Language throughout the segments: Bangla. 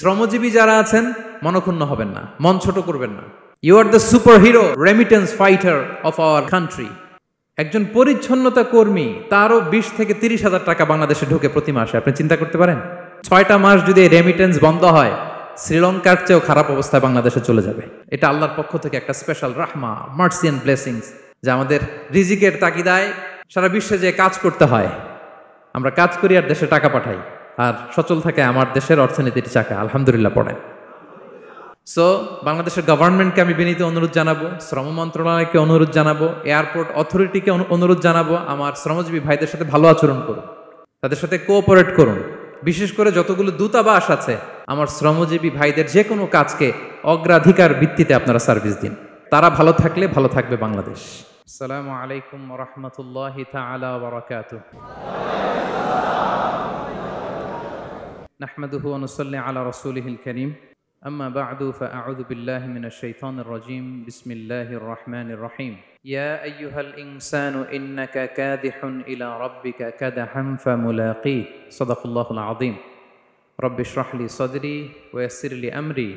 শ্রমজীবী যারা আছেন মনক্ষুণ্ণ হবেন না, মন ছোট করবেন না। You are the super hero remittance fighter of our country. একজন পরিচ্ছন্নতা কর্মী, তারও 20 থেকে 30,000 টাকা বাংলাদেশে ঢোকে প্রতি মাসে। আপনি চিন্তা করতে পারেন 6টা মাস যদি রেমিটেন্স বন্ধ হয়, শ্রীলঙ্কার চেয়েও খারাপ অবস্থায় বাংলাদেশে চলে যাবে। এটা আল্লাহর পক্ষ থেকে একটা স্পেশাল রাহমা, মার্সি এন্ড ব্লেসিংস, যা আমাদের রিজিকের তাগিদায় সারা বিশ্বে যে কাজ করতে হয়, আমরা কাজ করি আর দেশে টাকা পাঠাই, আর সচল থাকে আমার দেশের অর্থনীতির চাকা। আলহামদুলিল্লাহ পড়েন। সো বাংলাদেশের গভর্নমেন্টকে আমি বিনীত অনুরোধ জানাবো, শ্রম মন্ত্রণালয়কে অনুরোধ জানাবো, এয়ারপোর্ট অথরিটিকে অনুরোধ জানাবো, আমার শ্রমজীবী ভাইদের সাথে ভালো আচরণ করুন, তাদের সাথে কোঅপারেট করুন। বিশেষ করে যতগুলো দূতাবাস আছে, আমার শ্রমজীবী ভাইদের যে কোনো কাজকে অগ্রাধিকার ভিত্তিতে আপনারা সার্ভিস দিন। তারা ভালো থাকলে ভালো থাকবে বাংলাদেশ। আসসালামু আলাইকুম ওয়া রাহমাতুল্লাহি তাআলা ওয়া বারাকাতুহু। নাহমাদুহু ওয়া নুসাল্লি আলা রাসূলিহিল কারীম। أما بعد فأعوذ بالله من الشيطان الرجيم بسم الله الرحمن الرحيم يا أيها الإنسان إنك كادح إلى ربك كدحا فملاقيه صدق الله العظيم رب اشرح لي صدري ويسر لي أمري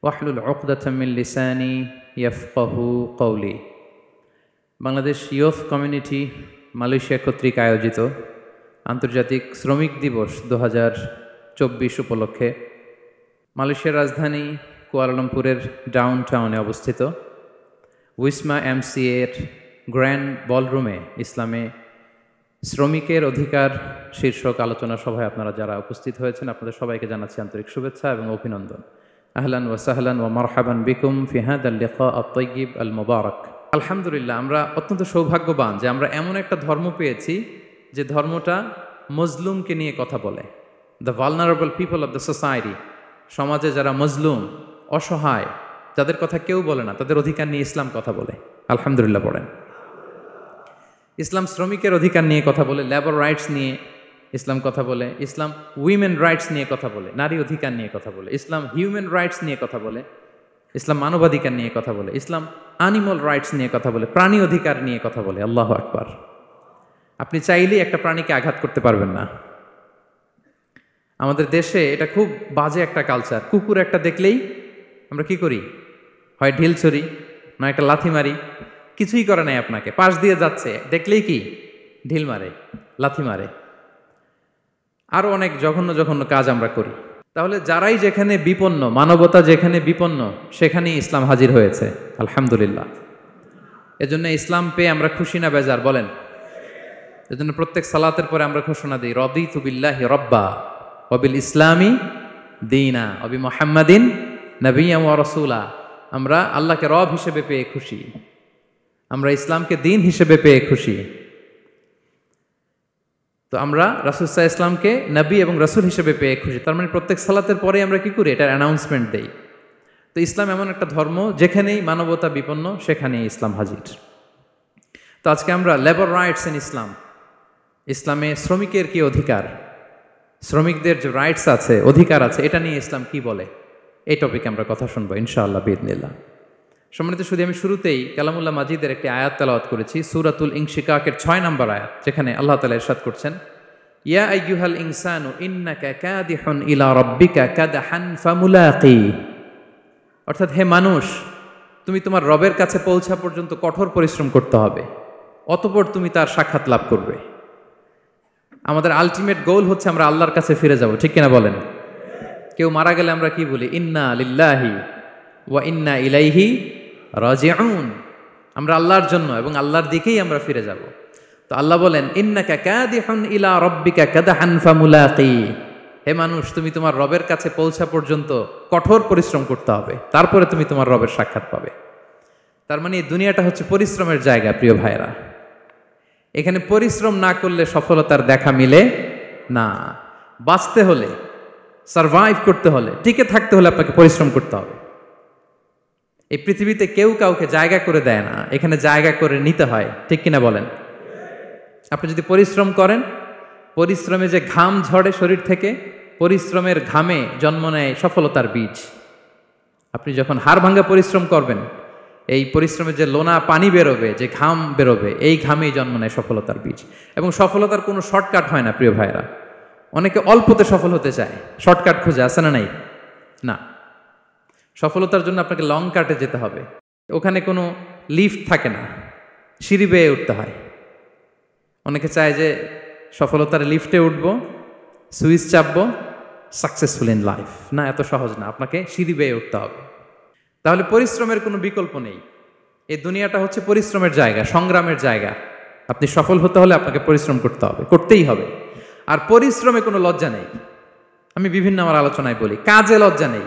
واحلل عقدة من لساني يفقه قولي। বাংলাদেশ ইয়ুথ কমিউনিটি মালয়েশিয়া কর্তৃক আয়োজিত আন্তর্জাতিক শ্রমিক দিবস 2024 উপলক্ষে মালয়েশিয়ার রাজধানী কুয়ালালামপুরের ডাউন টাউনে অবস্থিত উইসমা এমসিএর গ্র্যান্ড বলরুমে ইসলামে শ্রমিকের অধিকার শীর্ষক আলোচনা সভায় আপনারা যারা উপস্থিত হয়েছেন, আপনাদের সবাইকে জানাচ্ছি আন্তরিক শুভেচ্ছা এবং অভিনন্দন। আহলান ওয়া সাহলান ওয়া মারহাবান বিকুম ফি হাদাল লিকা আত-তাইয়িব আল মুবারাক। আলহামদুলিল্লাহ, আমরা অত্যন্ত সৌভাগ্যবান যে আমরা এমন একটা ধর্ম পেয়েছি যে ধর্মটা মজলুমকে নিয়ে কথা বলে। The vulnerable people of the society, সমাজে যারা মজলুম, অসহায়, যাদের কথা কেউ বলে না, তাদের অধিকার নিয়ে ইসলাম কথা বলে। আলহামদুলিল্লাহ পড়েন। ইসলাম শ্রমিকের অধিকার নিয়ে কথা বলে, লেবার রাইটস নিয়ে ইসলাম কথা বলে, ইসলাম উইমেন রাইটস নিয়ে কথা বলে, নারী অধিকার নিয়ে কথা বলে, ইসলাম হিউম্যান রাইটস নিয়ে কথা বলে, ইসলাম মানবাধিকার নিয়ে কথা বলে, ইসলাম অ্যানিমাল রাইটস নিয়ে কথা বলে, প্রাণী অধিকার নিয়ে কথা বলে। আল্লাহু আকবার। আপনি চাইলেই একটা প্রাণীকে আঘাত করতে পারবেন না। আমাদের দেশে এটা খুব বাজে একটা কালচার। কুকুর একটা দেখলেই আমরা কি করি? হয় ঢিল ছড়ি, না একটা লাথি মারি। কিছুই করে নাই আপনাকে, পাশ দিয়ে যাচ্ছে, দেখলেই কি ঢিল মারে, লাথি মারে। আরো অনেক জঘন্য জঘন্য কাজ আমরা করি। তাহলে যারাই যেখানে বিপন্ন, মানবতা যেখানে বিপন্ন, সেখানেই ইসলাম হাজির হয়েছে। আলহামদুলিল্লাহ। এজন্য ইসলাম পেয়ে আমরা খুশি না বেজার বলেন? এজন্য প্রত্যেক সালাতের পরে আমরা ঘোষণা দিই, রাদিতু বিল্লাহি রাব্বা ওয়াবিল ইসলামি দীনা ওয়াবি মুহাম্মাদিন নাবিয়্যান ওয়া রাসূলা। আমরা আল্লাহকে রব হিসেবে পেয়ে খুশি, আমরা ইসলামকে দিন হিসেবে পেয়ে খুশি। তো আমরা রাসূল সাল্লাল্লাহু আলাইহি ইসলামকে নবী এবং রাসূল হিসেবে পেয়ে খুশি। তার মানে প্রত্যেক সালাতের পরে আমরা কি করি? এটার অ্যানাউন্সমেন্ট দেই। তো ইসলাম এমন একটা ধর্ম, যেখানেই মানবতা বিপন্ন সেখানেই ইসলাম হাজির। তো আজকে আমরা লেবার রাইটস ইন ইসলাম, ইসলামে শ্রমিকের কি অধিকার, শ্রমিকদের যে রাইটস আছে, অধিকার আছে, এটা নিয়ে ইসলাম কি বলে, এই টপিকে আমরা কথা শুনবো ইনশাআল্লাহ বিইذনিল্লাহ। সম্মানিত শুধু আমি শুরুতেই কালামুল্লাহ মাজিদের একটি আয়াত তেলাওয়াত করেছি, সূরাতুল ইনশিকাকের 6 নম্বর আয়াত, যেখানে আল্লাহ তাআলা ইরশাদ করছেন, ইয়া আইয়ুহাল ইনসানু ইন্নাকা কাদিহুন ইলা রাব্বিকা কাদহান ফামুলাকি। অর্থাৎ হে মানুষ, তুমি তোমার রবের কাছে পৌঁছা পর্যন্ত কঠোর পরিশ্রম করতে হবে, অতঃপর তুমি তার সাক্ষাৎ লাভ করবে। আমাদের আলটিমেট গোল হচ্ছে আমরা আল্লাহর কাছে ফিরে যাব, ঠিক কিনা বলেন? কেউ মারা গেলে আমরা কি বলি? ইন্না লিল্লাহি ওয়া ইন্না ইলাইহি রাজিউন। আমরা আল্লাহর জন্য এবং আল্লাহর দিকেই আমরা ফিরে যাব। তো আল্লাহ বলেন, ইন্নাকা কাদিহুন ইলা রাব্বিকা কাদহান ফামুলাকি। হে মানুষ, তুমি তোমার রবের কাছে পৌঁছা পর্যন্ত কঠোর পরিশ্রম করতে হবে, তারপরে তুমি তোমার রবের সাক্ষাৎ পাবে। তার মানে এই দুনিয়াটা হচ্ছে পরিশ্রমের জায়গা। প্রিয় ভাইরা, এখানে পরিশ্রম না করলে সফলতার দেখা মিলে না। বাঁচতে হলে, সারভাইভ করতে হলে, টিকে থাকতে হলে আপনাকে পরিশ্রম করতে হবে। এই পৃথিবীতে কেউ কাউকে জায়গা করে দেয় না, এখানে জায়গা করে নিতে হয়, ঠিক কিনা বলেন? আপনি যদি পরিশ্রম করেন, পরিশ্রমে যে ঘাম ঝরে শরীর থেকে, পরিশ্রমের ঘামে জন্ম নেয় সফলতার বীজ। আপনি যখন হাড় ভাঙা পরিশ্রম করবেন, এই পরিশ্রমে যে লোনা পানি বেরোবে, যে ঘাম বেরোবে, এই ঘামেই জন্ম নেয় সফলতার বীজ। এবং সফলতার কোনো শর্টকাট হয় না প্রিয় ভাইরা। অনেকে অল্পতে সফল হতে চায়, শর্টকাট খুঁজে, আছে না নাই? না, সফলতার জন্য আপনাকে লং কাটে যেতে হবে। ওখানে কোনো লিফট থাকে না, সিঁড়ি বেয়ে উঠতে হয়। অনেকে চায় যে সফলতার লিফটে উঠবো, সুইচ চাপবো, সাকসেসফুল ইন লাইফ। না, এত সহজ না, আপনাকে সিঁড়ি বেয়ে উঠতে হবে। তাহলে পরিশ্রমের কোনো বিকল্প নেই। এই দুনিয়াটা হচ্ছে পরিশ্রমের জায়গা, সংগ্রামের জায়গা। আপনি সফল হতে হলে আপনাকে পরিশ্রম করতে হবে, করতেই হবে। আর পরিশ্রমে কোনো লজ্জা নেই। আমি বিভিন্ন আমার আলোচনায় বলি, কাজে লজ্জা নেই।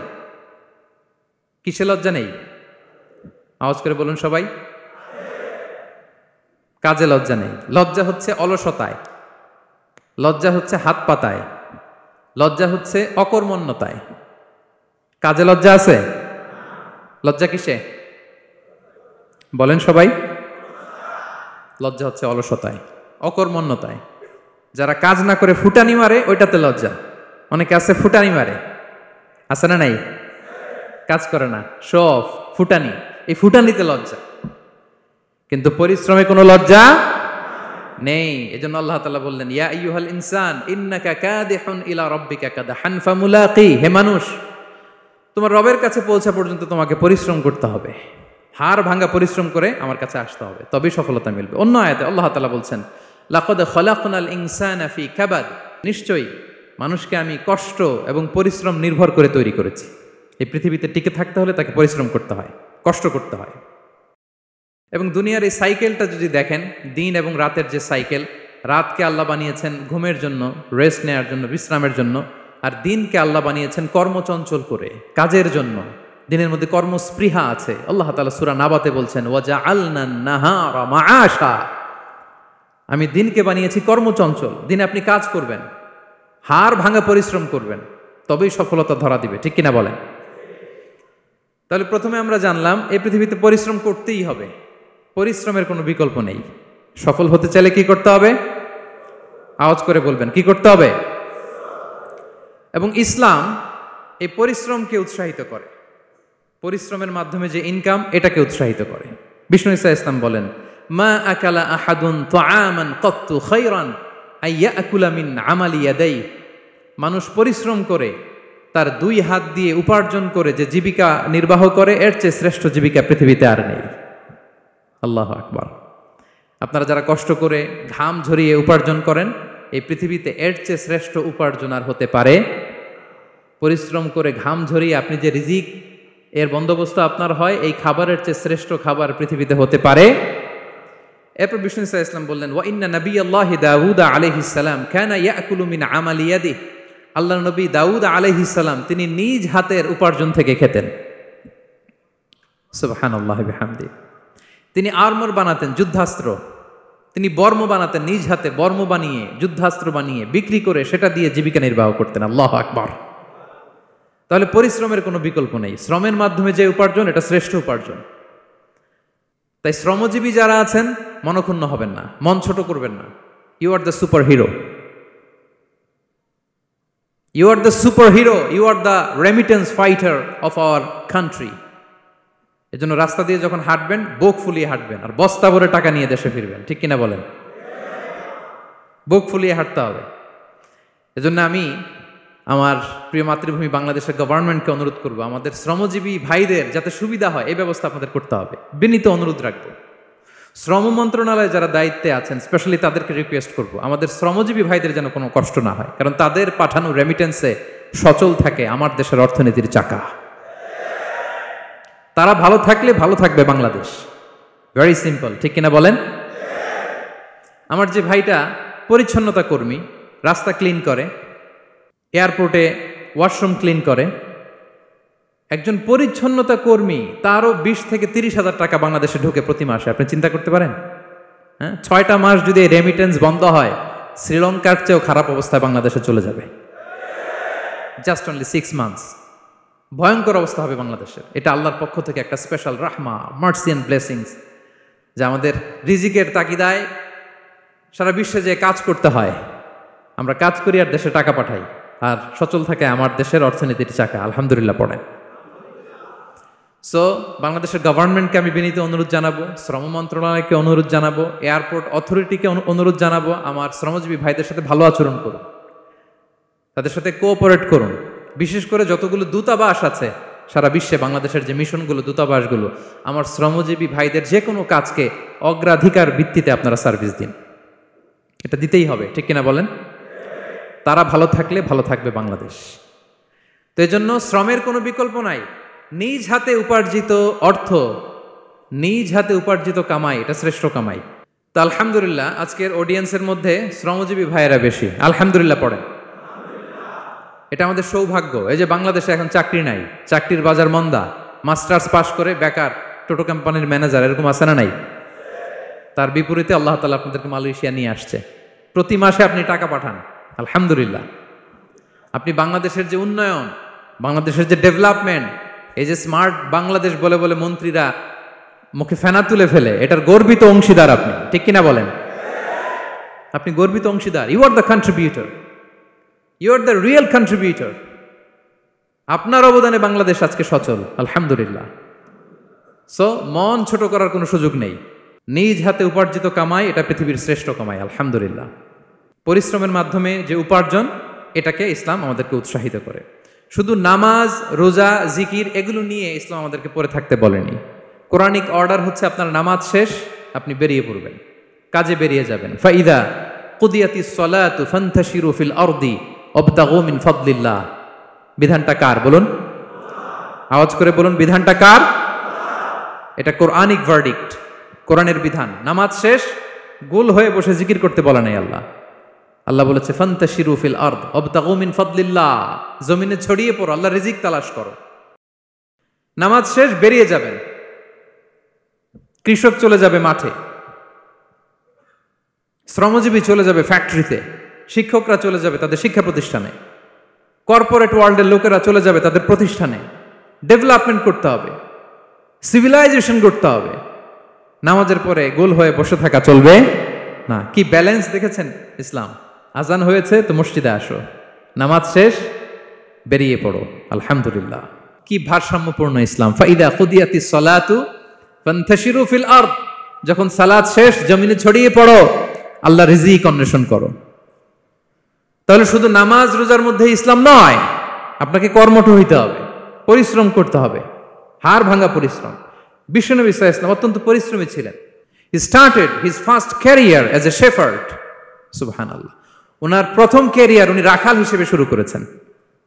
কিসে লজ্জা নেই? আওয়াজ করে বলুন সবাই। কাজে লজ্জা নেই। লজ্জা হচ্ছে অলসতায়, লজ্জা হচ্ছে হাত পাতায়, লজ্জা হচ্ছে অকর্মণ্যতায়। কাজে লজ্জা আছে? লজ্জা কিসে বলেন সবাই? লজ্জা হচ্ছে অলসতায়, অকর্মণ্যতায়। যারা কাজ না করে ফুটানি মারে, ওইটাতে লজ্জা। অনেকে আছে ফুটানি মারে, আছে না নাই? কাজ করে না, শো অফ, ফুটানি। এই ফুটানিতে লজ্জা, কিন্তু পরিশ্রমে কোনো লজ্জা নেই। এজন্য আল্লাহ তাআলা বললেন, ইয়া আইয়ুহাল ইনসান ইন্নাকা কাদিহুন ইলা রাব্বিকা কাদহান ফামুলাকি। হে মানুষ, তোমার রবের কাছে পৌঁছা পর্যন্ত তোমাকে পরিশ্রম করতে হবে। হাড় ভাঙা পরিশ্রম করে আমার কাছে আসতে হবে, তবেই সফলতা মিলবে। অন্য আয়াতে আল্লাহ তাআলা বলছেন, লাকাদ খলাকনাল ইনসানা ফি কাবাদ। নিশ্চয়ই মানুষকে আমি কষ্ট এবং পরিশ্রম নির্ভর করে তৈরি করেছি। এই পৃথিবীতে টিকে থাকতে হলে তাকে পরিশ্রম করতে হয়, কষ্ট করতে হয়। এবং দুনিয়ার এই সাইকেলটা যদি দেখেন, দিন এবং রাতের যে সাইকেল, রাতকে আল্লাহ বানিয়েছেন ঘুমের জন্য, রেস্ট নেওয়ার জন্য, বিশ্রামের জন্য। আর দিনকে আল্লাহ বানিয়েছেন কর্মচঞ্চল করে, কাজের জন্য। দিনের মধ্যে কর্মস্পৃহা আছে। আল্লাহ তাআলা সূরা নাবাতে বলছেন, ওয়াজআলনান নাহারা মাআশা। আমি দিনকে বানিয়েছি কর্মচঞ্চল। দিনে আপনি কাজ করবেন, হাড় ভাঙা পরিশ্রম করবেন, তবেই সফলতা ধরা দিবে। ঠিক কিনা বলেন? তাহলে প্রথমে আমরা জানলাম এই পৃথিবীতে পরিশ্রম করতেই হবে, পরিশ্রমের কোনো বিকল্প নেই। সফল হতে চাইলে কি করতে হবে? আওয়াজ করে বলবেন, কি করতে হবে? এবং ইসলাম এই পরিশ্রমকে উৎসাহিত করে। পরিশ্রমের মাধ্যমে যে ইনকাম, এটাকে উৎসাহিত করে। বিষ্ণু ঈসা ইসলাম বলেন, মা আকালা আহাদুন তাআমান কাত্তু খায়রান আইয়াকুলা মিন আমালি ইয়াদাই। মানুষ পরিশ্রম করে তার দুই হাত দিয়ে উপার্জন করে যে জীবিকা নির্বাহ করে, এর চেয়ে শ্রেষ্ঠ জীবিকা পৃথিবীতে আর নেই। আল্লাহু আকবার। আপনারা যারা কষ্ট করে ঘাম ঝরিয়ে উপার্জন করেন, এই পৃথিবীতে এর চেয়ে শ্রেষ্ঠ উপার্জন আর হতে পারে? পরিশ্রম করে ঘাম ঝরিয়ে আপনি যে রিজিক এর বন্দোবস্ত আপনার হয়, এই খাবারের চেয়ে শ্রেষ্ঠ খাবার পৃথিবীতে হতে পারে? এরপর বিষ্ণু ঈসা ইসলাম বললেন, ওয়া ইন্না নাবিয়াল্লাহি দাউদ আলাইহিস সালাম কানা ইয়াকুলু মিন আমালি ইয়াদিহি। আল্লাহর নবী দাউদ আলাইহিস সালাম তিনি নিজ হাতের উপার্জন থেকে খেতেন। সুবহানাল্লাহি বিহামদিহি। তিনি আর্মর বানাতেন, যুদ্ধাস্ত্র। তিনি বর্ম বানাতেন, নিজ হাতে বর্ম বানিয়ে, যুদ্ধাস্ত্র বানিয়ে বিক্রি করে সেটা দিয়ে জীবিকা নির্বাহ করতেন। আল্লাহু আকবার। তাহলে পরিশ্রমের কোনো বিকল্প নেই। শ্রমের মাধ্যমে যে উপার্জন, এটা শ্রেষ্ঠ উপার্জন। তাই শ্রমজীবী যারা আছেন, মনক্ষুণ্ণ হবেন না, মন ছোট করবেন না। You are the super hero, you are the super hero, you are the remittance fighter of our country. এজন্য রাস্তা দিয়ে যখন হাঁটবেন, বুক ফুলিয়ে হাঁটবেন, আর বস্তা ভরে টাকা নিয়ে দেশে ফিরবেন। ঠিক কিনা বলেন? বুক ফুলিয়ে হাঁটতে হবে। এজন্য আমি আমার প্রিয় মাতৃভূমি বাংলাদেশের গভর্নমেন্টকে অনুরোধ করবো, আমাদের শ্রমজীবী ভাইদের যাতে সুবিধা হয়, এই ব্যবস্থা আপনাদের করতে হবে। বিনীত অনুরোধ রাখবো। শ্রম মন্ত্রণালয়ে যারা দায়িত্বে আছেন, স্পেশালি তাদেরকে রিকোয়েস্ট করবো, আমাদের শ্রমজীবী ভাইদের যেন কোনো কষ্ট না হয়। কারণ তাদের পাঠানো রেমিটেন্সে সচল থাকে আমার দেশের অর্থনীতির চাকা। তারা ভালো থাকলে ভালো থাকবে বাংলাদেশ। Very simple. ঠিক কিনা বলেন? আমার যে ভাইটা পরিচ্ছন্নতা কর্মী, রাস্তা ক্লিন করে, এয়ারপোর্টে ওয়াশরুম ক্লিন করে, একজন পরিচ্ছন্নতা কর্মী, তারও 20 থেকে 30 হাজার টাকা বাংলাদেশে ঢোকে প্রতি মাসে। আপনি চিন্তা করতে পারেন? হ্যাঁ, 6টা মাস যদি রেমিটেন্স বন্ধ হয়, শ্রীলঙ্কার চেয়েও খারাপ অবস্থায় বাংলাদেশে চলে যাবে। Just only 6 months. ভয়ঙ্কর অবস্থা হবে বাংলাদেশের। এটা আল্লাহর পক্ষ থেকে একটা স্পেশাল রাহমা, মার্সি এন্ড ব্লেসিংস, যে আমাদের রিজিকের তাগিদায় সারা বিশ্বে যে কাজ করতে হয়, আমরা কাজ করি আর দেশে টাকা পাঠাই, আর সচল থাকে আমার দেশের অর্থনীতির চাকা। আলহামদুলিল্লাহ পড়েন। সো বাংলাদেশের গভর্নমেন্টকে আমি বিনীত অনুরোধ জানাবো, শ্রম মন্ত্রণালয়কে অনুরোধ জানাবো, এয়ারপোর্ট অথরিটিকে অনুরোধ জানাবো, আমার শ্রমজীবী ভাইদের সাথে ভালো আচরণ করুন। তাদের সাথে কোঅপারেট করুন। বিশেষ করে যতগুলো দূতাবাস আছে সারা বিশ্বে, বাংলাদেশের যে মিশনগুলো, দূতাবাসগুলো, আমার শ্রমজীবী ভাইদের যে কোনো কাজকে অগ্রাধিকার ভিত্তিতে আপনারা সার্ভিস দিন। এটা দিতেই হবে, ঠিক কিনা বলেন? তারা ভালো থাকলে ভালো থাকবে বাংলাদেশ। তো এই জন্য শ্রমের কোনো বিকল্প নাই। নিজ হাতে উপার্জিত অর্থ, নিজ হাতে উপার্জিত কামাই, এটা শ্রেষ্ঠ কামাই। তো আলহামদুলিল্লাহ আজকের অডিয়েন্সের মধ্যে শ্রমজীবী ভাইয়েরা বেশি, আলহামদুলিল্লাহ পড়েন। এটা আমাদের সৌভাগ্য। এই যে বাংলাদেশে এখন চাকরি নাই, চাকরির বাজার মন্দা, মাস্টার্স পাশ করে বেকার টোটো কোম্পানির ম্যানেজার, এরকম আছে না নাই? তার বিপরীতে আল্লাহ তাআলা আপনাদেরকে মালয়েশিয়া নিয়ে আসছে, প্রতি মাসে আপনি টাকা পাঠান, আলহামদুলিল্লাহ। আপনি বাংলাদেশের যে উন্নয়ন, বাংলাদেশের যে ডেভেলপমেন্ট, এই যে স্মার্ট বাংলাদেশ বলে বলে মন্ত্রীরা মুখে ফেনা তুলে ফেলে, এটার গর্বিত অংশীদার আপনি, ঠিক কিনা বলেন? আপনি গর্বিত অংশীদার। You are the contributor, you are the real contributor. আপনার অবদানে বাংলাদেশ আজকে সচল, আলহামদুলিল্লাহ। সো মন ছোট করার কোনো সুযোগ নেই। নিজ হাতে উপার্জিত কামাই, এটা পৃথিবীর শ্রেষ্ঠ কামাই, আলহামদুলিল্লাহ। পরিশ্রমের মাধ্যমে যে উপার্জন, এটাকে ইসলাম আমাদেরকে উৎসাহিত করে। শুধু নামাজ, রোজা, জিকির এগুলো নিয়ে ইসলাম আমাদেরকে পড়ে থাকতে বলেনি। কোরআনিক অর্ডার হচ্ছে আপনার নামাজ শেষ, আপনি বেরিয়ে পড়বেন, কাজে বেরিয়ে যাবেন। ফাইদা কুদিয়াতিস সালাতু ফান্তাশিরু ফিল আরদি ওয়াবতাগু মিন ফাদলিল্লাহ। বিধানটা কার বলুন? আওয়াজ করে বলুন, বিধানটা কার? এটা কোরআনিক ভার্ডিক্ট, কোরআনের বিধান। নামাজ শেষ, গোল হয়ে বসে জিকির করতে বলা নাই আল্লাহ। আল্লাহ বলেছে ফান্তাশিরু ফিল আরদ ওয়াবতাগু মিন ফাদলিল্লাহ, জমিনে ছড়িয়ে পড়ো, আল্লাহ রিজিক তালাশ করো। নামাজ শেষ, বেরিয়ে যাবেন। কৃষক চলে যাবে মাঠে, শ্রমজীবী চলে যাবে ফ্যাক্টরিতে, শিক্ষকরা চলে যাবে তাদের শিক্ষা প্রতিষ্ঠানে, কর্পোরেট ওয়ার্ল্ডের লোকেরা চলে যাবে তাদের প্রতিষ্ঠানে। ডেভেলপমেন্ট করতে হবে, সিভিলাইজেশন করতে হবে। নামাজের পরে গোল হয়ে বসে থাকা চলবে না। কি ব্যালেন্স দেখেছেন ইসলাম? আজান হয়েছে তো মসজিদে আসো, নামাজ শেষ বেরিয়ে পড়ো, আলহামদুলিল্লাহ। কি ভারসাম্যপূর্ণ ইসলাম। ফাইদা কুদিয়াতিস সালাতু ফান্তাশিরু ফিল আরদ, যখন সালাত শেষ জমিনে ছড়িয়ে পড়ো, আল্লাহ রিজিক অন্বেষণ করো। তাহলে শুধু নামাজ রোজার মধ্যে ইসলাম নয়, আপনাকে কর্মঠ হইতে হবে, পরিশ্রম করতে হবে, হাড় ভাঙা পরিশ্রম। বিশ্বনবী সাল্লাল্লাহু আলাইহি ওয়াসাল্লাম অত্যন্ত পরিশ্রমী ছিলেন। He started his first career as a shepherd. সুবহানাল্লাহ। ওনার প্রথম ক্যারিয়ার উনি রাখাল হিসেবে শুরু করেছেন।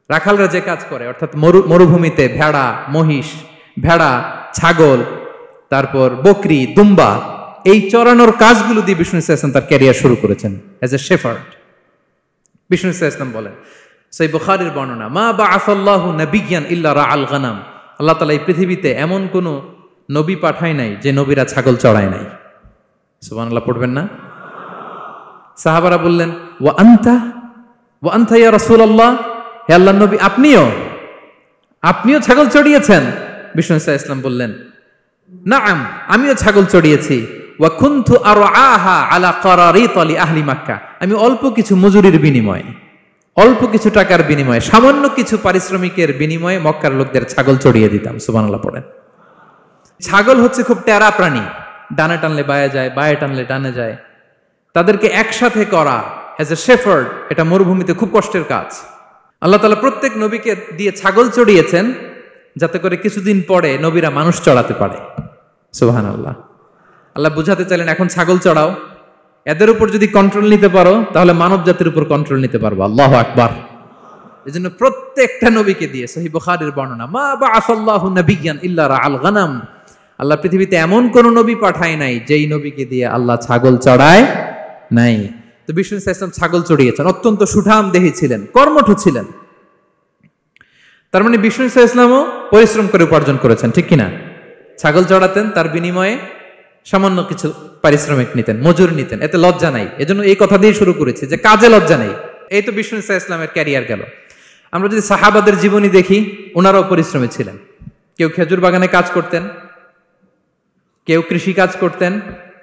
রাখালরা যে কাজ করে, অর্থাৎ মরুভূমিতে ভেড়া, মহিষ, ভেড়া, ছাগল, তারপর বকরি, দুম্বা, এই চরানোর কাজগুলো দিয়ে বিষ্ণু সাল্লাল্লাহু আলাইহি ওয়াসাল্লাম তার ক্যারিয়ার শুরু করেছেন এজ এ শেফার্ড। বিষ্ণু সাল্লাল্লাহু আলাইহি ওয়াসাল্লাম বলেন, সহিহ বুখারীর বর্ণনা, মা বাআসাল্লাহু নাবিয়্যান ইল্লা রাআল গানাম। আল্লাহ তাআলা এই পৃথিবীতে এমন কোন নবী পাঠায় নাই যে নবীরা ছাগল চড়ায় নাই। সুবহানাল্লাহ পড়বেন না? সাহাবারা বললেন, ওয়া আনতা ইয়া রাসূলুল্লাহ, হে আল্লাহর নবী আপনিও ছাগল চড়িয়েছেন? বিষ্ণু সাল্লাল্লাহু আলাইহি ওয়াসাল্লাম বললেন, নাআম, আমিও ছাগল চড়িয়েছি। ওয়া কুনতু আরআহা আলা কারারিত লি আহলি মক্কা, আমি অল্প কিছু মজুরির বিনিময়ে, অল্প কিছু টাকার বিনিময়ে, সামান্য কিছু পারিশ্রমিকের বিনিময়ে মক্কার লোকদের ছাগল চড়িয়ে দিতাম। সুবহানাল্লাহ পড়েন। ছাগল হচ্ছে খুব টেরা প্রাণী, ডানে টানলে বায়ে যায়, বায়ে টানলে ডানে যায়। তাদেরকে একসাথে করা অ্যাজ এ শেফার্ড, এটা মরুভূমিতে খুব কষ্টের কাজ। আল্লাহ তাআলা প্রত্যেক নবীকে দিয়ে ছাগল চড়িয়েছেন যাতে করে কিছুদিন পরে নবীরা মানুষ চড়াতে পারে। সুবহানাল্লাহ। আল্লাহ বুঝাতে চাইলেন, এখন ছাগল চড়াও, এদের উপর যদি কন্ট্রোল নিতে পারো তাহলে মানব জাতির উপর কন্ট্রোল নিতে পারবো। আল্লাহু আকবার। এজন্য প্রত্যেকটা নবীকে দিয়ে, সহিহ বুখারীর বর্ণনা, মা বাআসাল্লাহু নাবিয়্যান ইল্লা রাআল গানাম, আল্লাহ পৃথিবীতে এমন কোন নবী পাঠায় নাই যেই নবীকে দিয়ে আল্লাহ ছাগল চড়ায় নাই। তো বিষ্ণু সাল্লাল্লাহু আলাইহি ওয়াসাল্লাম ছাগল চড়িয়েছেন, অত্যন্ত সুঠাম দেহী ছিলেন, কর্মঠ ছিলেন। তার মানে বিষ্ণু সাল্লাল্লাহু আলাইহি ওয়াসাল্লামও পরিশ্রম করে উপার্জন করেছেন, ঠিক কিনা? ছাগল চড়াতেন, তার বিনিময়ে সামান্য কিছু পারিশ্রমিক নিতেন, মজুরি নিতেন, এতে লজ্জা নাই। এজন্য এই কথা দিয়ে শুরু করেছি যে কাজে লজ্জা নেই। এই তো বিষ্ণু সাল্লাল্লাহু আলাইহি ওয়াসাল্লামের ক্যারিয়ার গেল। আমরা যদি সাহাবাদের জীবনী দেখি, ওনারাও পরিশ্রমী ছিলেন। কেউ খেজুর বাগানে কাজ করতেন, কেউ কৃষি কাজ করতেন,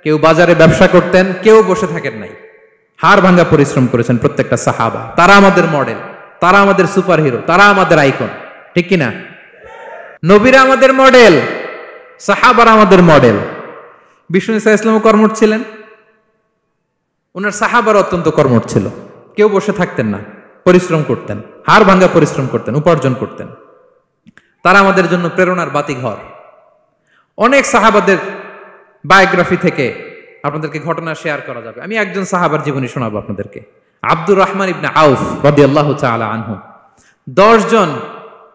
কেউ বাজারে ব্যবসা করতেন, কেউ বসে থাকেন নাই। হাড় ভাঙা পরিশ্রম করেছেন প্রত্যেকটা সাহাবা। তারা আমাদের মডেল, তারা আমাদের সুপার হিরো, তারা আমাদের আইকন, ঠিক কিনা? নবীরা আমাদের মডেল, সাহাবারা আমাদের মডেল। বিষ্ণু সাল্লাল্লাহু আলাইহি ওয়াসাল্লাম কর্মঠ ছিলেন, ওনার সাহাবারা অত্যন্ত কর্মঠ ছিল, কেউ বসে থাকতেন না, পরিশ্রম করতেন, হাড় ভাঙ্গা পরিশ্রম করতেন, উপার্জন করতেন। তারা আমাদের জন্য প্রেরণার বাতিঘর। অনেক সাহাবাদের বায়োগ্রাফি থেকে আপনাদেরকে ঘটনা শেয়ার করা যাবে। আমি একজন সাহাবার জীবনী শোনাবো আপনাদেরকে। আব্দুর রহমান ইবনে আউফ রাদিয়াল্লাহু তাআলা আনহু। 10 জন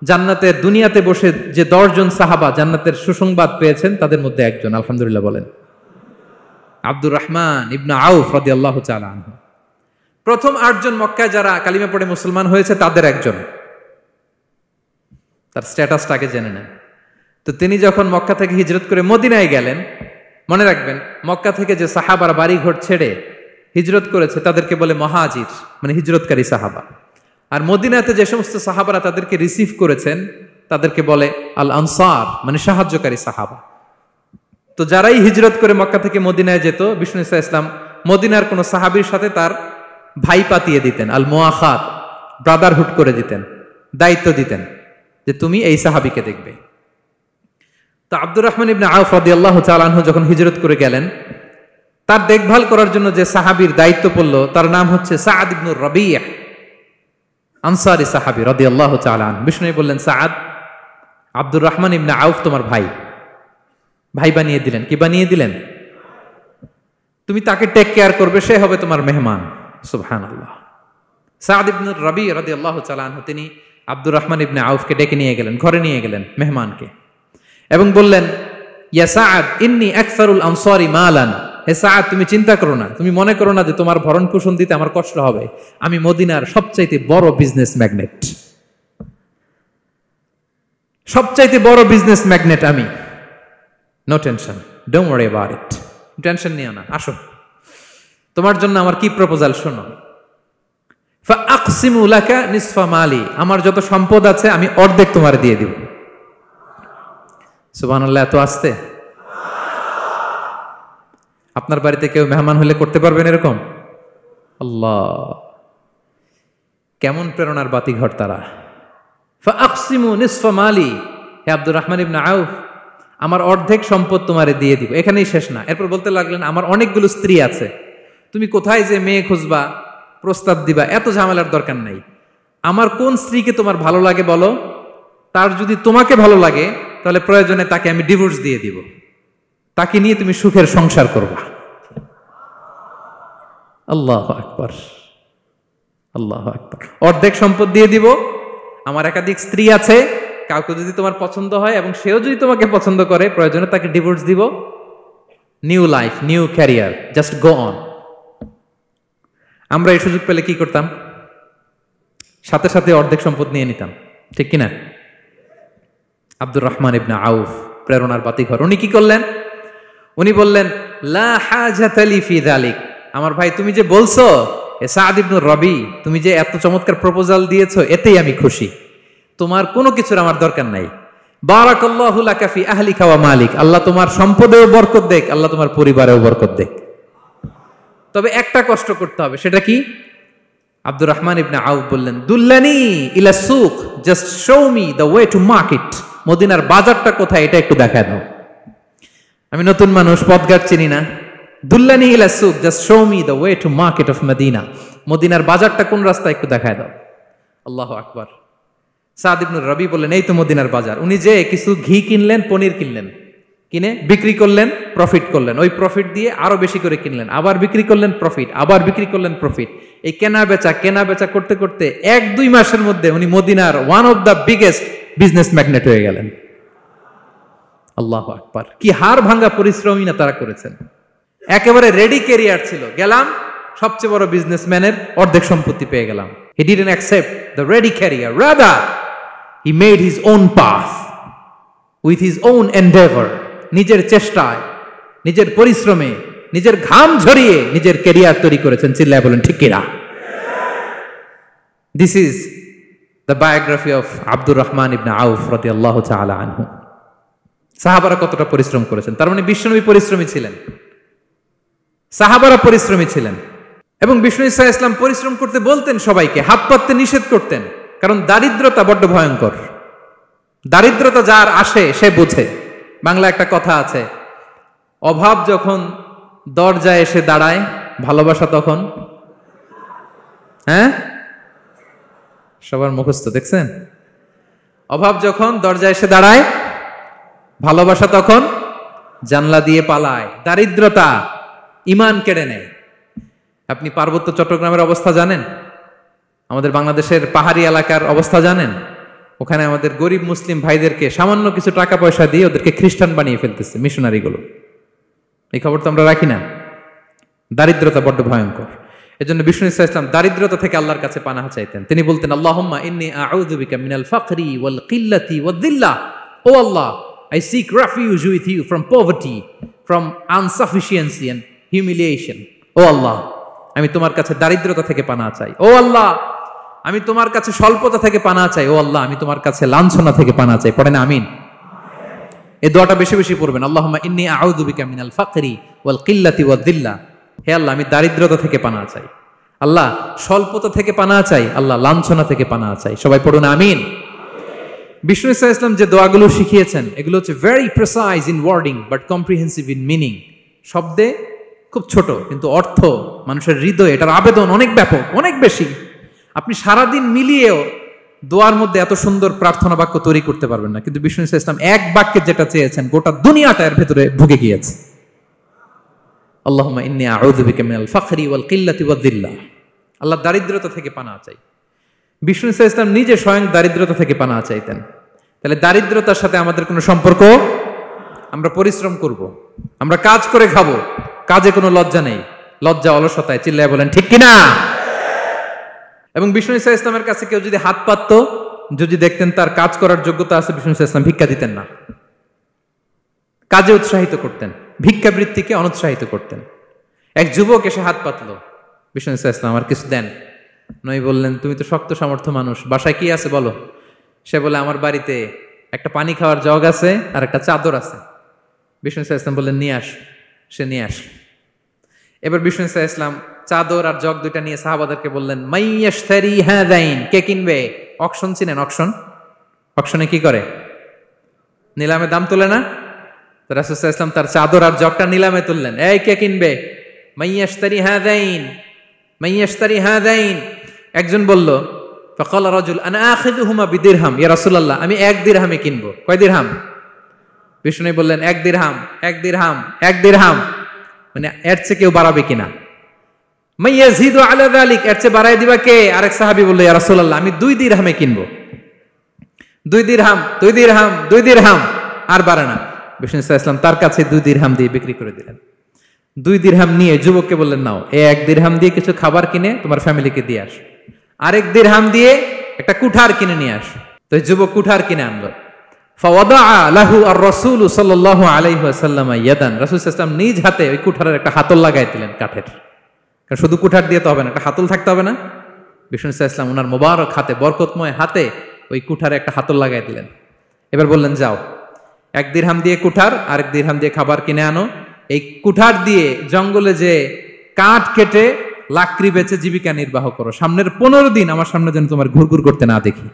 জান্নাতের দুনিয়াতে বসে যে 10 জন সাহাবা জান্নাতের সুসংবাদ পেয়েছেন তাদের মধ্যে একজন, আলহামদুলিল্লাহ বলেন। আব্দুর রহমান ইবনে আউফ রাদিয়াল্লাহু তাআলা আনহু প্রথম 8 জন মক্কায় যারা কালিমা পড়ে মুসলমান হয়েছে তাদের একজন। তার স্ট্যাটাসটাকে জেনে নেন। তো তিনি যখন মক্কা থেকে হিজরত করে মদিনায় গেলেন, মনে রাখবেন মক্কা থেকে যে সাহাবারা বাড়ি ঘর ছেড়ে হিজরত করেছে তাদেরকে বলে মহাজির, মানে হিজরতকারী সাহাবা। আর মদিনাতে যে সমস্ত সাহাবারা তাদেরকে রিসিভ করেছেন তাদেরকে বলে আল আনসার, মানে সাহায্যকারী সাহাবা। তো যারাই হিজরত করে মক্কা থেকে মদিনায় যেত, বিষ্ণু ইসা ইসলাম মদিনার কোন সাহাবীর সাথে তার ভাই পাতিয়ে দিতেন, আল মুআখাত, ব্রাদারহুড করে দিতেন, দায়িত্ব দিতেন যে তুমি এই সাহাবীকে দেখবে। তো আব্দুর রহমান ইবনে আউফ রাদিয়াল্লাহু তাআলা আনহু যখন হিজরত করে গেলেন, তার দেখভাল করার জন্য যে সাহাবীর দায়িত্ব পড়ল তার নাম হচ্ছে সাআদ ইবনে রাবিয়া, আনসারী সাহাবী রাদিয়াল্লাহু তাআলা আনহু। বিষ্ণু বললেন, সাআদ, আব্দুর রহমান ইবনে আউফ তোমার ভাই, ভাই বানিয়ে দিলেন। কি বানিয়ে দিলেন? তুমি তাকে টেক কেয়ার করবে, সে হবে তোমার মেহমান। সুবহানাল্লাহ। সাআদ ইবনে রাবি রাদিয়াল্লাহু তাআলা আনহু তিনি আব্দুর রহমান ইবনে আউফকে ডেকে নিয়ে গেলেন, ঘরে নিয়ে গেলেন মেহমানকে, এবং বললেন, ইয়া সাআদ ইন্নী আকসারুল আনসারি মালান। হে সাআদ, তুমি চিন্তা করো না, তুমি মনে করো না যে তোমার ভরণ পোষণ দিতে আমার কষ্ট হবে। আমি মদিনার সবচাইতে বড় বিজনেস ম্যাগনেট, সবচাইতে বড় বিজনেস ম্যাগনেট আমি। No tension, don't worry about it. Tension নিও না, আসো, তোমার জন্য আমার কি প্রপোজাল শোনো। ফাআকসিমু লাকা নিসফা মালি, আমার যত সম্পদ আছে আমি অর্ধেক তোমার দিয়ে দিব। সুবহানাল্লাহ, এত আসতে। আপনার বাড়িতে কেউ মেহমান হলে করতে পারবেন এরকম? আল্লাহ, কেমন প্রেরণার বাতিঘর তারা। ফাআকসিমু নিসফা মালি, হে আব্দুর রহমান ইবনে আউফ, আমার অর্ধেক সম্পদ তোমারে দিয়ে দিব। এখানেই শেষ না, এরপর বলতে লাগলেন, আমার অনেকগুলো স্ত্রী আছে, তুমি কোথায় যে মেয়ে খুঁজবা, প্রস্তাব দিবা, এত ঝামেলার দরকার নাই। আমার কোন স্ত্রীকে তোমার ভালো লাগে বলো, তার যদি তোমাকে ভালো লাগে তাহলে প্রয়োজনে তাকে আমি ডিভোর্স দিয়ে দিব, তাকে নিয়ে তুমি সুখের সংসার করবা। আল্লাহু আকবার, আল্লাহু আকবার। অর্ধেক সম্পদ দিয়ে দিব, আমার একাধিক স্ত্রী আছে, কাউকে যদি তোমার পছন্দ হয় এবং সেও যদি তোমাকে পছন্দ করে, প্রয়োজনে তাকে ডিভোর্স দিব, new life, new career, just go on. আমরা এই সুযোগ পেলে কি করতাম? সাথে সাথে অর্ধেক সম্পদ নিয়ে নিতাম, ঠিক কিনা? আব্দুর রহমান ইবনে আউফ প্রেরণার বাতিঘর। উনি কি করলেন? উনি বললেন, লা হাজাতা লি ফি যালিক। আমার ভাই, তুমি যে বলছো, এ সাআদ ইবনে রাবি, তুমি যে এত চমৎকার প্রপোজাল দিয়েছো, এতেই আমি খুশি, তোমার কোনো কিছুর আমার দরকার নাই। বারাকাল্লাহু লাকা ফি আহলিকা ওয়া মালিক, আল্লাহ তোমার সম্পদেও বরকত দেখ, আল্লাহ তোমার পরিবারেও বরকত দেখ। তবে একটা কষ্ট করতে হবে, সেটা কি? আব্দুর রহমান ইবনে আউফ বললেন, দুল্লানি ইলা সুক, just show me the way to market. মদিনার বাজারটা কোথায় এটা একটু দেখায় দাও। আমি নতুন মানুষ, পথঘাট চিনি না। দুল্লানি ইলা সুক, just show me the way to market of Medina. মদিনার বাজারটা কোন রাস্তায় একটু দেখায় দাও। আল্লাহু আকবার। সাআদ ইবনে রাবি বললেন, এই তো মদিনার বাজার। উনি যে কিছু ঘি কিনলেন, পনির কিনলেন, কিনে বিক্রি করলেন, প্রফিট করলেন। ওই প্রফিট দিয়ে আরো বেশি করে কিনলেন, আবার বিক্রি করলেন, প্রফিট, আবার বিক্রি করলেন, প্রফিট। এই কেনা বেচা করতে করতে 1-2 মাসের মধ্যে উনি মদিনার one of the biggest business magnate হয়ে গেলেন। আল্লাহু আকবার। কি হাড় ভাঙ্গা পরিশ্রমই না তারা করেছেন। একেবারে রেডি ক্যারিয়ার ছিল, গেলাম সবচেয়ে বড় বিজনেসম্যানের অর্ধেক সম্পত্তি পেয়ে গেলাম। He didn't accept the ready career, rather he made his own path with his own endeavor. নিজের চেষ্টায়, নিজের পরিশ্রমে, নিজের ঘাম ঝরিয়ে নিজের ক্যারিয়ার তৈরি করেছেন। চিল্লায় বলেন ঠিক কিনা? This is the biography of Abdur Rahman ইবনে আউফ রাদিয়াল্লাহু তাআলা আনহু। সাহাবারা কতটা পরিশ্রম করেছেন, তার মানে বিশ্বনবী পরিশ্রমী ছিলেন, সাহাবারা পরিশ্রমী ছিলেন। এবং বিষ্ণু ইসা ইসলাম পরিশ্রম করতে বলতেন সবাইকে, হাত পাততে নিষেধ করতেন, কারণ দারিদ্রতা বড্ড ভয়ঙ্কর। দারিদ্রতা যার আসে সে বুঝে। বাংলা একটা কথা আছে, অভাব যখন দরজায় এসে দাঁড়ায়, ভালোবাসা তখন সবার মুখস্থ দেখছেন? অভাব যখন দরজায় এসে দাঁড়ায়, ভালোবাসা তখন জানলা দিয়ে পালায়। দারিদ্রতা ঈমান কেড়ে নেয়। আপনি পার্বত্য চট্টগ্রামের অবস্থা জানেন? আমাদের বাংলাদেশের পাহাড়ি এলাকার অবস্থা জানেন? ওখানে আমাদের গরিব মুসলিম ভাইদেরকে সামান্য কিছু টাকা পয়সা দিয়ে ওদেরকে খ্রিস্টান বানিয়ে ফেলতেছে মিশনারিগুলো। এই খবর তো আমরা রাখি না। দারিদ্রতা বড্ড ভয়ঙ্কর। এজন্য বিষ্ণু ইসা ইসলাম দারিদ্রতা থেকে আল্লাহর কাছে পানাহ চাইতেন। তিনি বলতেন, আল্লাহুম্মা ইন্নী আউযু বিকা মিনাল ফাকরি ওয়াল কিল্লাতি ওয়াদ-দিল্লাহ। ও আল্লাহ, I seek refuge with you from poverty, from insufficiency and humiliation. ও আল্লাহ, আমি তোমার কাছে দারিদ্রতা থেকে পানাহ চাই। ও আল্লাহ, আমি তোমার কাছে স্বল্পতা থেকে পানাহ চাই। ও আল্লাহ, আমি তোমার কাছে লাঞ্ছনা থেকে পানাহ চাই। পড়েন আমিন। এই দোয়াটা বেশি বেশি পড়বেন। আল্লাহুম্মা ইন্নী আউযু বিকা মিনাল ফাকরি ওয়াল কিল্লাতি ওয়াদ-দিল্লাহ। হে আল্লাহ, আমি দারিদ্রতা থেকে পানাহ চাই। আল্লাহ, স্বল্পতা থেকে পানাহ চাই। আল্লাহ, লাঞ্ছনা থেকে পানাহ চাই। সবাই পড়ুন আমিন। বিষ্ণু ইসা ইসলাম যে দোয়াগুলো শিখিয়েছেন এগুলো হচ্ছে very precise in wording but comprehensive in meaning. শব্দে খুব ছোট, কিন্তু অর্থ মানুষের হৃদয়ে এটার আবেদন অনেক ব্যাপক, অনেক বেশি। আপনি সারাদিন মিলিয়েও দোয়ার মধ্যে এত সুন্দর প্রার্থনা বাক্য তৈরি করতে পারবেন না, কিন্তু বিষ্ণু ইসা ইসলাম এক বাক্যে যেটা চেয়েছেন গোটা দুনিয়াটা এর ভেতরে ঢুকে গিয়েছে। আল্লাহুম্মা ইন্নী আউযু বিকা মিনাল ফাকরি ওয়াল কিল্লাতি ওয়াদ-দিল্লাহ। আল্লাহ, দারিদ্রতা থেকে পানাহ চাই। বিষ্ণু ইসা ইসলাম নিজে স্বয়ং দারিদ্রতা থেকে পানাহ চাইতেন। তাহলে দারিদ্রতার সাথে আমাদের কোনো সম্পর্ক? আমরা পরিশ্রম করব, আমরা কাজ করে খাবো, কাজে কোনো লজ্জা নেই। লজ্জা অলসতায়, চিল্লায় বলেন ঠিক কিনা? এবং বিষ্ণু ইসা ইসলামের কাছে কেউ যদি হাত পাতত, যদি দেখতেন তার কাজ করার যোগ্যতা আছে, বিষ্ণু ইসা ইসলাম ভিক্ষা দিতেন না, কাজে উৎসাহিত করতেন, ভিক্ষাবৃত্তিকে অনুৎসাহিত করতেন। এক যুবক এসে হাত পাতলো, বিষ্ণু ইসা ইসলাম, আমার কিছু দেন। নই বললেন, তুমি তো শক্ত সামর্থ্য মানুষ, বাসায় কি আছে বলো? সে বলে, আমার বাড়িতে একটা পানি খাওয়ার জগ আছে আর একটা চাদর আছে। বিষ্ণু ইসা ইসলাম বললেন, নিয়ে আস। সে নিয়ে আস। এবার বিষ্ণু ইসা ইসলাম চাদর আর জগ দুইটা নিয়ে সাহাবাদেরকে বললেন, মাইয়াশতারি হাযাইন, কে কিনবে? অকশন চিনেন? অকশন, অকশনে কি করে? নিলামে দাম তোলে না? তো রাসূল সাল্লাল্লাহু আলাইহি ওয়াসাল্লাম তার চাদর আর জগটা নিলামে তুললেন। এই কে কিনবে? মাইয়াশতারি হাযাইন, মাইয়াশতারি হাযাইন। একজন বলল, ফাকালা রাজুল আনা আখিযুহুমা বিদিরহাম, ইয়া রাসূলুল্লাহ, আমি 1 দিরহামে কিনবো। কয় দিরহাম? বিষ্ণু বললেন, 1 দিরহাম, 1 দিরহাম, 1 দিরহাম। মানে এর চেয়ে কেউ বাড়াবে কিনা? মাইয়াজিদু আলা যালিক, এর চেয়ে বাড়ায় দিবা কে? আরেক সাহাবী বলল, ইয়া রাসূলুল্লাহ, আমি 2 দিরহামে কিনবো। 2 দিরহাম, 2 দিরহাম, 2 দিরহাম, আর বাড়ে না। বিষ্ণু সাল্লাল্লাহু আলাইহি ওয়াসাল্লাম তার কাছে 2 দিরহাম দিয়ে বিক্রি করে দিলেন। 2 দিরহাম নিয়ে যুবককে বললেন, নাও, এই 1 দিরহাম দিয়ে কিছু খাবার কিনে তোমার ফ্যামিলিকে দিয়ে আস। আরেক দিরহাম দিয়ে একটা কুঠার কিনে নিয়ে আস। তো যুবক কুঠার কিনে আনলো। ফাওয়াদাআ লাহু আর-রাসূল সাল্লাল্লাহু আলাইহি ওয়াসাল্লাম ইয়াদান, রাসূল সাল্লাল্লাহু আলাইহি ওয়াসাল্লাম নিজ হাতে ওই কুঠারের একটা হাতল লাগাই দিলেন কাঠের। কারণ শুধু কুঠার দিয়ে তো হবে না, একটা হাতল থাকতে হবে না? বিষ্ণু সাল্লাল্লাহু আলাইহি ওয়াসাল্লাম ওনার মোবারক হাতে, বরকতময় হাতে ওই কুঠারে একটা হাতল লাগাই দিলেন। এবার বললেন, যাও, 1 দিরহাম দিয়ে কুঠার, আরেক দিরহাম দিয়ে খাবার কিনে আনো। এই কুঠার দিয়ে জঙ্গলে যে কাঠ কেটে লাকড়ি বেচে জীবিকা নির্বাহ করো। সামনের 15 দিন আমার সামনে যেন তোমার ঘুরঘুর করতে না দেখি।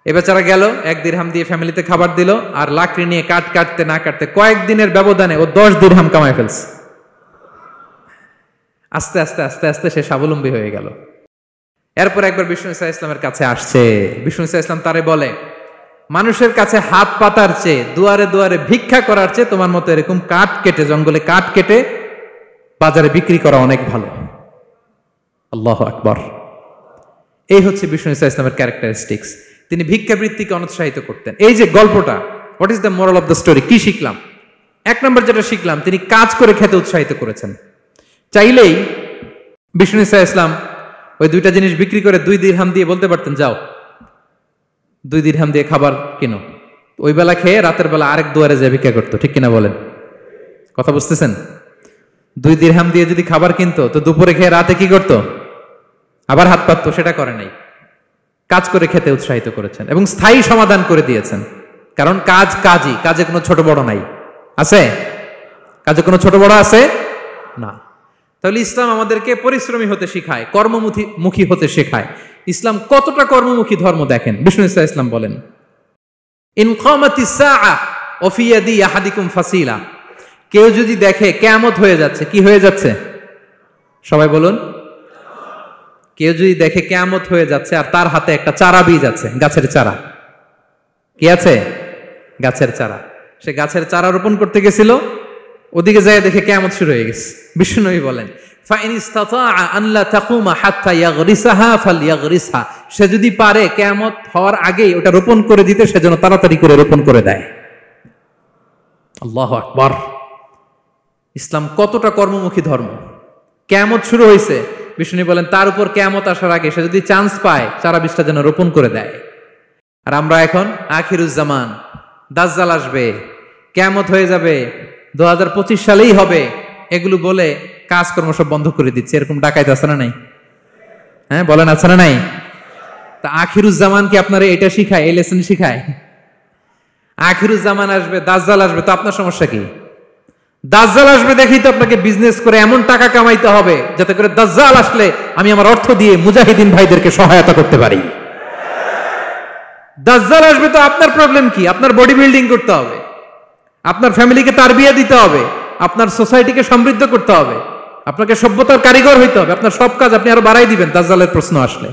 এ বেচারা গেল, 1 দিরহাম দিয়ে ফ্যামিলিতে খাবার দিল, আর লাকড়ি নিয়ে কাঠ কাটতে না কাটতে কয়েকদিনের ব্যবধানে ও 10 দিরহাম কামায় ফেলছে। আস্তে আস্তে আস্তে আস্তে সে স্বাবলম্বী হয়ে গেল। এরপর একবার বিষ্ণু ইসা ইসলামের কাছে আসছে। বিষ্ণু ইসা ইসলাম তারে বলে, মানুষের কাছে হাত পাতার চেয়ে, দুয়ারে দুয়ারে ভিক্ষা করার চেয়ে তোমার মতো এরকম কাঠ কেটে, জঙ্গলে কাঠ কেটে বাজারে বিক্রি করা অনেক ভালো। আল্লাহু আকবার। এই হচ্ছে বিষ্ণু ইসা ইসলামের ক্যারেক্টারিস্টিক্স। তিনি ভিক্ষাবৃত্তিকে অনুৎসাহিত করতেন। এই যে গল্পটা, what is the moral of the story? কি শিখলাম? 1 নম্বর যেটা শিখলাম, তিনি কাজ করে খেতে উৎসাহিত করেছেন। চাইলেই বিষ্ণু ইসা ইসলাম ওই 2টা জিনিস বিক্রি করে 2 দিরহাম দিয়ে বলতে পারতেন, যাও 2 দিরহাম দিয়ে খাবার কিনো। ওই বেলা খেয়ে রাতের বেলা আরেক দুয়ারে যে ভিক্ষা করতো, ঠিক কিনা বলেন? কথা বুঝতেছেন? 2 দিরহাম দিয়ে যদি খাবার কিনতো, তো দুপুরে খেয়ে রাতে কি করতো? আবার হাত পাততো। সেটা করে নাই। কাজ করে খেতে উৎসাহিত করেছেন এবং স্থায়ী সমাধান করে দিয়েছেন। কারণ কাজ কাজই, কাজে কোনো ছোট বড় নাই। আছে? কাজে কোনো ছোট বড় আছে না। তাহলে ইসলাম আমাদেরকে পরিশ্রমী হতে শেখায়, কর্মমুখী হতে শেখায়। ইসলাম কতটা কর্মমুখী ধর্ম দেখেন। বিষ্ণু ইসলাম বলেন, ইন কামাতিস সাআ ওয়া ফি ইয়াদি আহাদিকুম ফাসিলা, কেউ যদি দেখে কিয়ামত হয়ে যাচ্ছে, কি হয়ে যাচ্ছে? সবাই বলুন, কেউ যদি দেখে কিয়ামত হয়ে যাচ্ছে আর তার হাতে একটা চারা বীজ আছে, গাছের চারা, কি আছে? গাছের চারা। সে গাছের চারা রোপণ করতে গেছিল, ওদিকে যায় দেখে কিয়ামত শুরু হয়ে গেছে। বিষ্ণুনবী বলেন ফাইন ইসতাতাআ আন লা তাকুমা হাত্তা ইয়াগরিসাহা ফালইয়াগরিসহা, সে যদি পারে কিয়ামত হওয়ার আগেই ওটা রোপণ করে দিতে, সেজন্য তাড়াতাড়ি করে রোপণ করে দেয়। আল্লাহু আকবার। ইসলাম কতটা কর্মমুখী ধর্ম। কিয়ামত শুরু হয়েছে, বিষ্ণু বলেন তার উপর কিয়ামত আসার আগে সে যদি চান্স পায় চারা বীজটা যেন রোপণ করে দেয়। আর আমরা এখন আখিরুজ্জামান, দাজ্জাল আসবে, কিয়ামত হয়ে যাবে, 2025 সালেই হবে, এগুলো বলে কাজকর্ম সব বন্ধ করে দিচ্ছে। এরকম ডাকাইত আছে না নাই? হ্যাঁ বলেন, আছে না নাই? তা আখিরুজ্জামান কি আপনারা এটা শিখায়, এই লেসন শিখায়? আখিরুজ্জামান আসবে, দাজ্জাল আসবে, তো আপনার সমস্যা কি? দাজ্জাল আসবে দেখেই তো আপনাকে বিজনেস করে এমন টাকা কামাইতে হবে যাতে করে দাজ্জাল আসলে আমি আমার অর্থ দিয়ে মুজাহিদিন ভাইদেরকে সহায়তা করতে পারি। দাজ্জাল আসবে তো আপনার প্রবলেম কি? আপনার বডি বিল্ডিং করতে হবে, আপনার ফ্যামিলিকে তারবিয়া দিতে হবে, আপনার সোসাইটিকে সমৃদ্ধ করতে হবে, আপনাকে সভ্যতার কারিগর হইতে হবে। আপনার সব কাজ আপনি আরো বাড়াই দিবেন দাজ্জালের প্রশ্ন আসলে।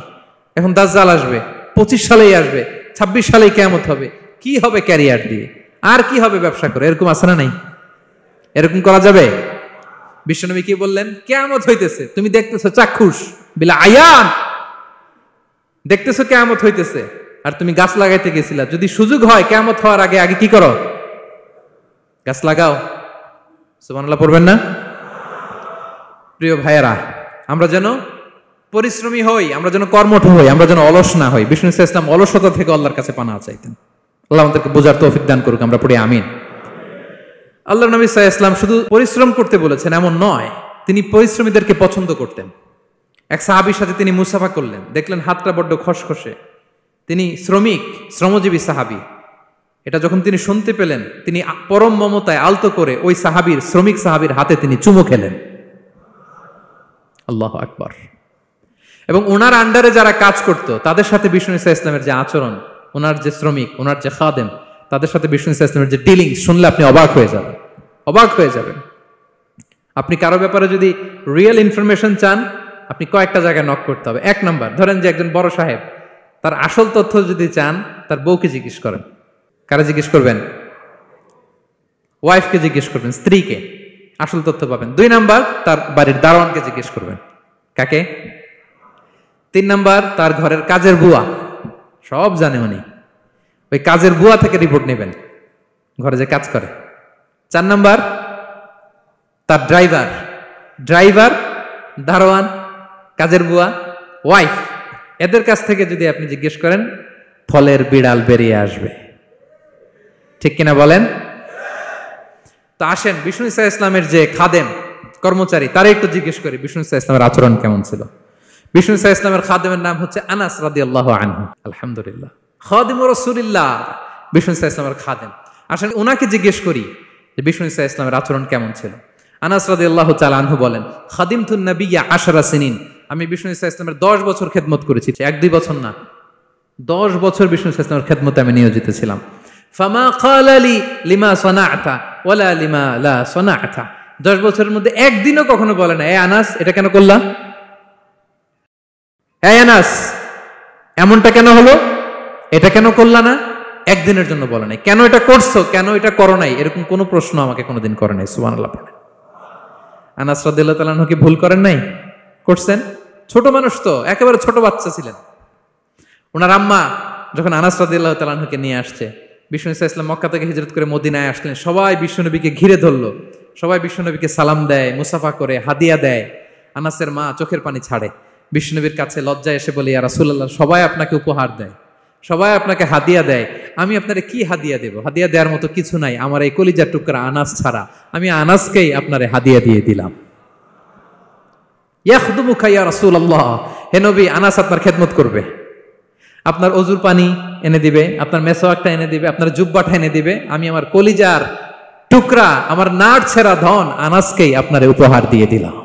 এখন দাজ্জাল আসবে, 25 সালেই আসবে, 26 সালেই কিয়ামত হবে। কি হবে ক্যারিয়ার দিয়ে, আর কি হবে ব্যবসা করে? এরকম আছে না নাই? এরকম করা যাবে? বিশ্বনবী কি বললেন? কিয়ামত হইতেছে, তুমি দেখতেছো চাক্ষুষ বিলা আয়ান, দেখতেছো কিয়ামত হইতেছে, আর তুমি গাছ লাগাইতে গেছিলা। যদি সুযোগ হয় কিয়ামত হওয়ার আগে আগে কি করো? গাছ লাগাও। সুবহানাল্লাহ পড়বেন না? প্রিয় ভাইয়েরা, আমরা যেন পরিশ্রমী হই, আমরা যেন কর্মঠ হই, আমরা যেন অলস না হই। বিষ্ণু ইসলাম অলসতা থেকে আল্লাহর কাছে পানা চাইতেন। আল্লাহ আমাদেরকে বোঝার তৌফিক দান করুক, আমরা পড়ি আমিন। আল্লাহ নবী সাল্লাল্লাহু আলাইহি ওয়াসাল্লাম শুধু পরিশ্রম করতে বলেছেন এমন নয়, তিনি পরিশ্রমীদেরকে পছন্দ করতেন। এক সাহাবীর সাথে তিনি মুসাফা করলেন, দেখলেন হাতটা বড্ড খসখসে, তিনি শ্রমিক, শ্রমজীবী সাহাবী। এটা যখন তিনি শুনতে পেলেন, তিনি পরম মমতায় আলতো করে ওই সাহাবীর, শ্রমিক সাহাবীর হাতে তিনি চুমু খেলেন। আল্লাহু আকবার। এবং ওনার আন্ডারে যারা কাজ করত তাদের সাথে বিষ্ণু ইসলামের যে আচরণ, ওনার যে শ্রমিক, ওনার যে খাদেম, তাদের সাথে বিষ্ণু ইসলামের যে ডিলিং শুনলে আপনি অবাক হয়ে যাবেন, অবাক হয়ে যাবেন। আপনি কারো ব্যাপারে যদি রিয়েল ইনফরমেশন চান, আপনি কয়েকটা জায়গায় নক করতে হবে। এক নাম্বার, ধরেন যে একজন বড় সাহেব, তার আসল তথ্য যদি চান তার বউকে জিজ্ঞেস করেন। কারে জিজ্ঞেস করবেন? ওয়াইফকে জিজ্ঞেস করবেন, স্ত্রীকে, আসল তথ্য পাবেন। 2 নাম্বার, তার বাড়ির দারোয়ানকে জিজ্ঞেস করবেন। কাকে? 3 নাম্বার, তার ঘরের কাজের বুয়া, সব জানে উনি, ওই কাজের বুয়া থেকে রিপোর্ট নেবেন, ঘরে যে কাজ করে। 4 নাম্বার, তার ড্রাইভার, দারোয়ান, কাজের বুয়া, ওয়াইফ, এদের কাছ থেকে যদি আপনি জিজ্ঞেস করেন, ফলের বিড়াল বেরিয়ে আসবে। ঠিক কিনা বলেন? তো আসেন বিষ্ণু ইসলামের যে খাদেম, কর্মচারী, তারা একটু জিজ্ঞেস করি বিষ্ণু ইসলামের আচরণ কেমন ছিল। বিষ্ণু ইসলামের খাদেমের নাম হচ্ছে আনাস রাদিয়াল্লাহু আনহু। আলহামদুলিল্লাহ, খাদিমু রাসূলিল্লাহ, বিষ্ণু ইসলামের খাদেম। আসলে ওনাকে জিজ্ঞেস করি যে বিষ্ণু ইসলামের আচরণ কেমন ছিল। আনাস রাদিয়াল্লাহু তাআলা আনহু বলেন, খাদিমতুন নাবিয়্যা 10 সিনিন, আমি বিষ্ণু ইসলামের 10 বছর খেদমত করেছি। 1-2 বছর না, 10 বছর বিষ্ণু ইসলামের খেদমতে আমি নিয়োজিত ছিলাম। ফামা ক্বালা লি লিমা সানা'তা ওয়ালা লিমা লা সানা'তা, 10 বছরের মধ্যে একদিনও কখনো বলে না, এ আনাস এটা কেন করলা, এ আনাস এমনটা কেন হলো, এটা কেন করলা না, একদিনের জন্য বলে নাই। কেন এটা করছো, কেন এটা করো নাই, এরকম কোনো প্রশ্ন আমাকে কোনোদিন করে নাই। সুবহানাল্লাহ পড়ে। আনাস রাদিয়াল্লাহু তাআলা কি ভুল করেন নাই? করছেন। ছোট মানুষ তো, একেবারে ছোট বাচ্চা ছিলেন। ওনার আম্মা যখন আনাস রাদিয়াল্লাহু তাআলাকে নিয়ে আসছে, বিষ্ণু ইসলাম মক্কা থেকে হিজরত করে মদিনায় আসলেন, সবাই বিশ্বনবীকে ঘিরে ধরলো, সবাই বিশ্বনবীকে সালাম দেয়, মুসাফা করে, হাদিয়া দেয়। আনাসের মা চোখের পানি ছাড়ে, বিশ্বনবীর কাছে লজ্জায় এসে বলে, ইয়া রাসূলুল্লাহ, সবাই আপনাকে উপহার দেয়, সবাই আপনাকে হাদিয়া দেয়, আমি আপনারে কি হাদিয়া দেব? হাদিয়া দেওয়ার মতো কিছু নাই আমার এই কলিজার টুকরা আনাস ছাড়া, আমি আনাসকেই আপনারে হাদিয়া দিয়ে দিলাম। ইয়াখদুমুকা ইয়া রাসূলুল্লাহ, হে নবী, আনাস আপনার খেদমত করবে, আপনার অজুর পানি এনে দিবে, আপনার মেসওয়াকটা এনে দিবে, আপনার জুব্বাটা এনে দিবে। আমি আমার কলিজার টুকরা, আমার নাট ছেঁড়া ধন আনাসকেই আপনারে উপহার দিয়ে দিলাম।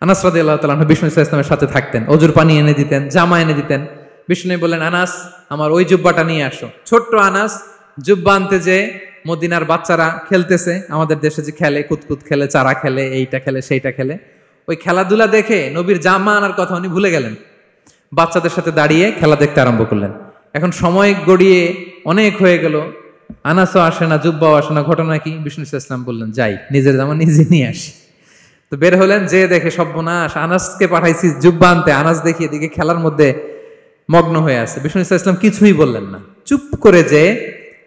আনাস রাদিয়াল্লাহু তাআলা বিষ্ণু ইসলামের সাথে থাকতেন, অজুর পানি এনে দিতেন, জামা এনে দিতেন। বিষ্ণু বললেন, আনাস আমার ওই জুব্বাটা নিয়ে আসো। ছোট্ট আনাস জুব্বা আনতে যে মদিনার বাচ্চারা খেলতেছে, আমাদের দেশে যে খেলে, কুতকুত খেলে, চারা খেলে, এইটা খেলে, সেইটা খেলে, ওই খেলাধুলা দেখে নবীর জামা আনার কথা উনি ভুলে গেলেন, বাচ্চাদের সাথে দাঁড়িয়ে খেলা দেখতে আরম্ভ করলেন। এখন সময় গড়িয়ে অনেক হয়ে গেল, আনাসও আসে না, জুব্বাও আসে না। ঘটনা কি? বিষ্ণু ইসলাম বললেন, যাই নিজের জামা নিজে নিয়ে আসি। তো বের হলেন, যে দেখে সর্বনাশ, আনাসকে পাঠাইছি জুব্বা আনতে, আনাস দেখি এদিকে খেলার মধ্যে মগ্ন হয়ে আছে। বিষ্ণু ইসলাম কিছুই বললেন না, চুপ করে যে